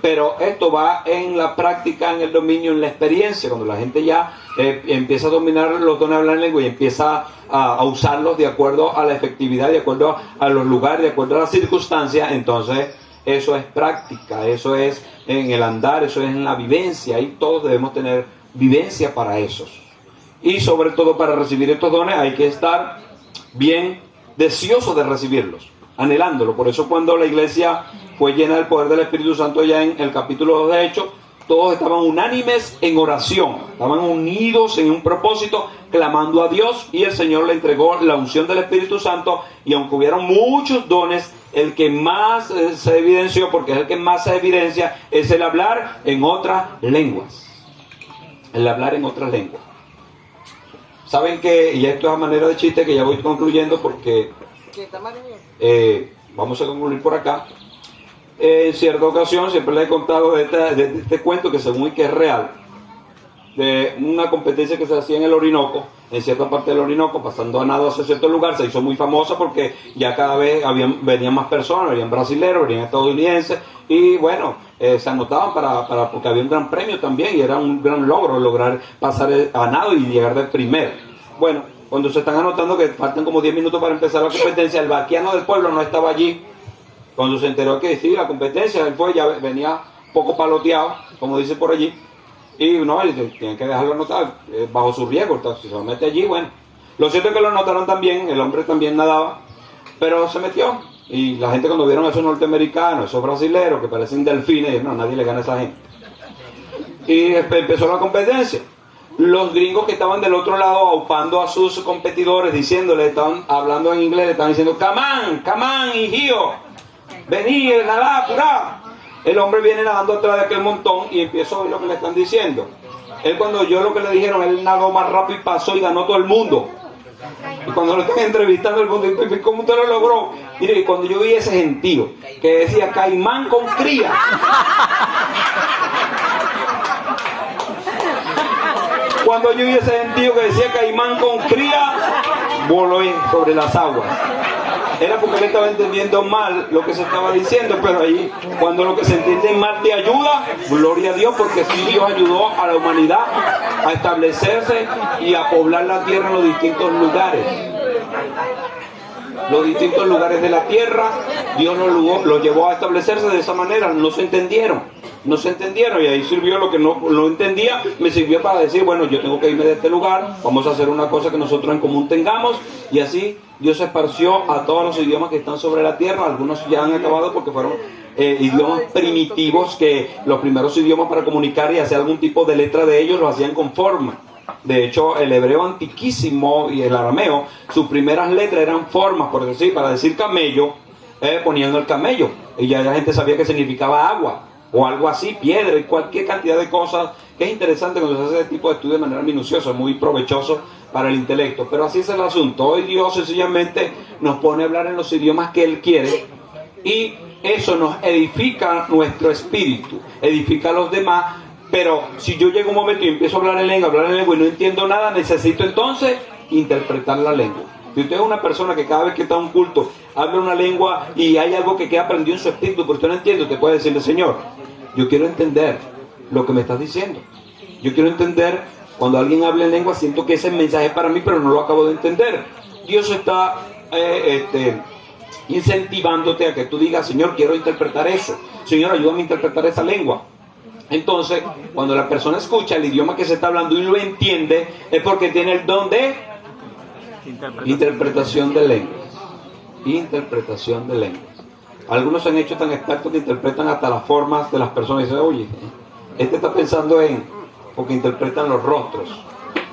Pero esto va en la práctica, en el dominio, en la experiencia. Cuando la gente ya empieza a dominar los dones de hablar en lengua y empieza a usarlos de acuerdo a la efectividad, de acuerdo a los lugares, de acuerdo a las circunstancias, entonces eso es práctica, eso es en el andar, eso es en la vivencia. Y todos debemos tener vivencia para esos. Y sobre todo para recibir estos dones hay que estar bien deseoso de recibirlos, anhelándolo. Por eso cuando la iglesia fue llena del poder del Espíritu Santo, ya en el capítulo 2 de Hechos, todos estaban unánimes en oración, estaban unidos en un propósito, clamando a Dios, y el Señor le entregó la unción del Espíritu Santo. Y aunque hubieron muchos dones, el que más se evidenció, porque es el que más se evidencia, es el hablar en otras lenguas. El hablar en otras lenguas. Saben que, y esto es a manera de chiste, que ya voy concluyendo porque vamos a concluir por acá. En cierta ocasión siempre les he contado de este cuento, que según que es real, de una competencia que se hacía en el Orinoco, en cierta parte del Orinoco, pasando a nado hacia cierto lugar. Se hizo muy famosa porque ya cada vez venían más personas, venían brasileños, venían estadounidenses, y bueno, se anotaban porque había un gran premio también, y era un gran logro lograr pasar a nado y llegar de primero. Bueno, cuando se están anotando que faltan como 10 minutos para empezar la competencia, el vaquiano del pueblo no estaba allí. Cuando se enteró que sí, la competencia, él fue, ya venía poco paloteado, como dice por allí, y no, tienen que dejarlo anotar, bajo su riesgo. Entonces, si se lo mete allí, bueno. Lo cierto es que lo anotaron también, el hombre también nadaba, pero se metió. Y la gente, cuando vieron a esos norteamericanos, esos brasileros que parecen delfines, no, nadie le gana a esa gente. Y empezó la competencia. Los gringos que estaban del otro lado aupando a sus competidores, diciéndole, estaban hablando en inglés, le estaban diciendo, come on, hijo, vení, nadá, apurá. El hombre viene nadando atrás de aquel montón y empieza a oír lo que le están diciendo. Él, cuando oyó lo que le dijeron, él nadó más rápido y pasó y ganó todo el mundo. Y cuando lo están entrevistando, el mundo dice, ¿cómo usted lo logró? Mire, cuando yo vi ese gentío que decía caimán con cría, cuando yo vi ese gentío que decía caimán con cría, voló sobre las aguas. Era porque él estaba entendiendo mal lo que se estaba diciendo, pero ahí, cuando lo que se entiende mal te ayuda, gloria a Dios, porque sí, Dios ayudó a la humanidad a establecerse y a poblar la tierra en los distintos lugares. Los distintos lugares de la tierra, Dios los llevó a establecerse de esa manera. No se entendieron, y ahí sirvió lo que no entendía, me sirvió para decir, bueno, yo tengo que irme de este lugar, vamos a hacer una cosa que nosotros en común tengamos, y así Dios se esparció a todos los idiomas que están sobre la tierra. Algunos ya han acabado porque fueron idiomas primitivos, que los primeros idiomas para comunicar y hacer algún tipo de letra de ellos lo hacían con forma. De hecho, el hebreo antiquísimo y el arameo, sus primeras letras eran formas, por decir, para decir camello, poniendo el camello, y ya la gente sabía que significaba agua, o algo así, piedra, y cualquier cantidad de cosas, que es interesante cuando se hace este tipo de estudio de manera minuciosa, muy provechoso para el intelecto. Pero así es el asunto. Hoy Dios sencillamente nos pone a hablar en los idiomas que Él quiere, y eso nos edifica nuestro espíritu, edifica a los demás. Pero si yo llego un momento y empiezo a hablar en lengua y no entiendo nada, necesito entonces interpretar la lengua. Si usted es una persona que cada vez que está en un culto habla una lengua y hay algo que queda aprendido en su espíritu, pero usted no entiende, usted puede decirle, Señor, yo quiero entender lo que me estás diciendo. Yo quiero entender, cuando alguien habla en lengua, siento que ese mensaje es para mí, pero no lo acabo de entender. Dios está incentivándote a que tú digas, Señor, quiero interpretar eso. Señor, ayúdame a interpretar esa lengua. Entonces, cuando la persona escucha el idioma que se está hablando y lo entiende, es porque tiene el don de interpretación de lenguas. Interpretación de lenguas. Algunos se han hecho tan expertos que interpretan hasta las formas de las personas. Y dicen, oye, este está pensando porque interpretan los rostros.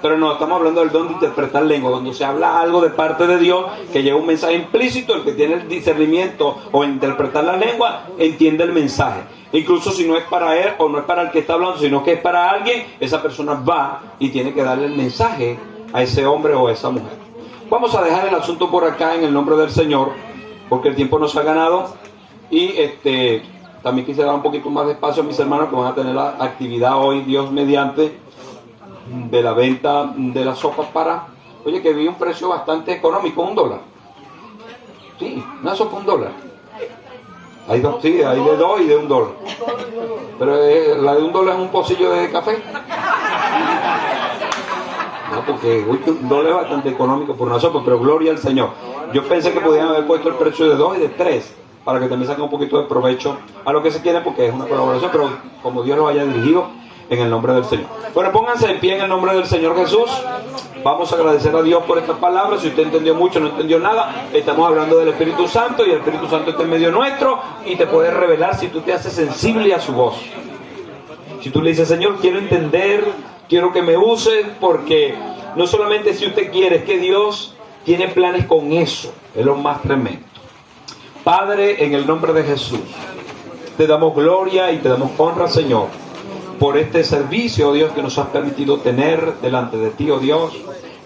Pero no, estamos hablando del don de interpretar lengua. Cuando se habla algo de parte de Dios, que lleva un mensaje implícito, el que tiene el discernimiento o interpretar la lengua, entiende el mensaje. Incluso si no es para él o no es para el que está hablando, sino que es para alguien, esa persona va y tiene que darle el mensaje a ese hombre o a esa mujer. Vamos a dejar el asunto por acá en el nombre del Señor, porque el tiempo nos ha ganado. Y también quisiera dar un poquito más de espacio a mis hermanos que van a tener la actividad hoy, Dios mediante, de la venta de las sopas para... Oye, que vi un precio bastante económico, $1. Sí, una sopa $1. Hay dos, sí, hay de 2 y de $1. Pero la de $1 es un pocillo de café. No, porque $1 es bastante económico por una sopa, pero gloria al Señor. Yo pensé que podían haber puesto el precio de 2 y de 3, para que también saque un poquito de provecho a lo que se quiere, porque es una colaboración, pero como Dios lo haya dirigido, en el nombre del Señor. Bueno, pónganse en pie en el nombre del Señor Jesús. Vamos a agradecer a Dios por estas palabras. Si usted entendió mucho, no entendió nada, estamos hablando del Espíritu Santo, y el Espíritu Santo está en medio nuestro y te puede revelar si tú te haces sensible a su voz. Si tú le dices, Señor, quiero entender, quiero que me uses, porque no solamente si usted quiere, es que Dios tiene planes con eso. Es lo más tremendo. Padre, en el nombre de Jesús, te damos gloria y te damos honra, Señor, por este servicio, oh Dios, que nos has permitido tener delante de ti, oh Dios.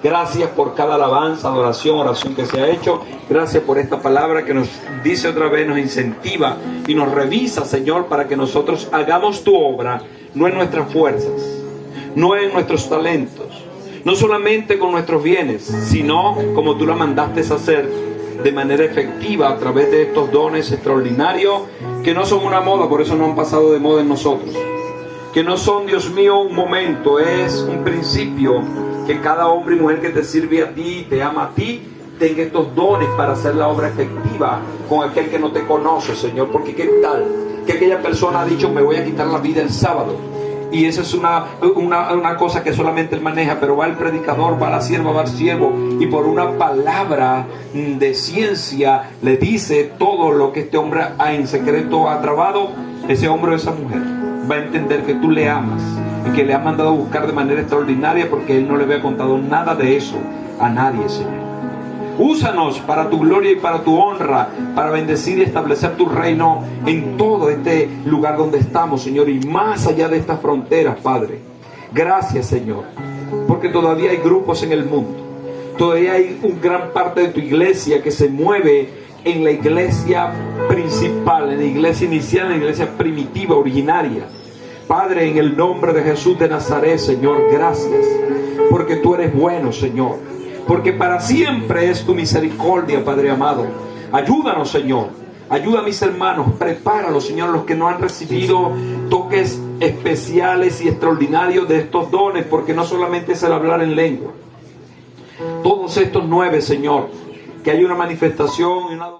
Gracias por cada alabanza, adoración, oración que se ha hecho. Gracias por esta palabra que nos dice otra vez, nos incentiva y nos revisa, Señor, para que nosotros hagamos tu obra, no en nuestras fuerzas, no en nuestros talentos, no solamente con nuestros bienes, sino como tú la mandaste a hacer, de manera efectiva a través de estos dones extraordinarios que no son una moda, por eso no han pasado de moda en nosotros. Que no son, Dios mío, un momento, es un principio, que cada hombre y mujer que te sirve a ti, te ama a ti, tenga estos dones para hacer la obra efectiva con aquel que no te conoce, Señor. Porque qué tal que aquella persona ha dicho, me voy a quitar la vida el sábado, y esa es una cosa que solamente él maneja, pero va el predicador, va la sierva, va el siervo, y por una palabra de ciencia le dice todo lo que este hombre en secreto ha trabado. Ese hombre o esa mujer va a entender que tú le amas y que le has mandado a buscar de manera extraordinaria, porque él no le había contado nada de eso a nadie, Señor. Úsanos para tu gloria y para tu honra, para bendecir y establecer tu reino en todo este lugar donde estamos, Señor, y más allá de estas fronteras, Padre. Gracias, Señor, porque todavía hay grupos en el mundo, todavía hay una gran parte de tu iglesia que se mueve en la iglesia principal, en la iglesia inicial, en la iglesia primitiva, originaria. Padre, en el nombre de Jesús de Nazaret, Señor, gracias, porque tú eres bueno, Señor, porque para siempre es tu misericordia, Padre amado. Ayúdanos, Señor, ayuda a mis hermanos, prepáralos, Señor, los que no han recibido toques especiales y extraordinarios de estos dones, porque no solamente es el hablar en lengua. Todos estos 9, Señor, que hay una manifestación y una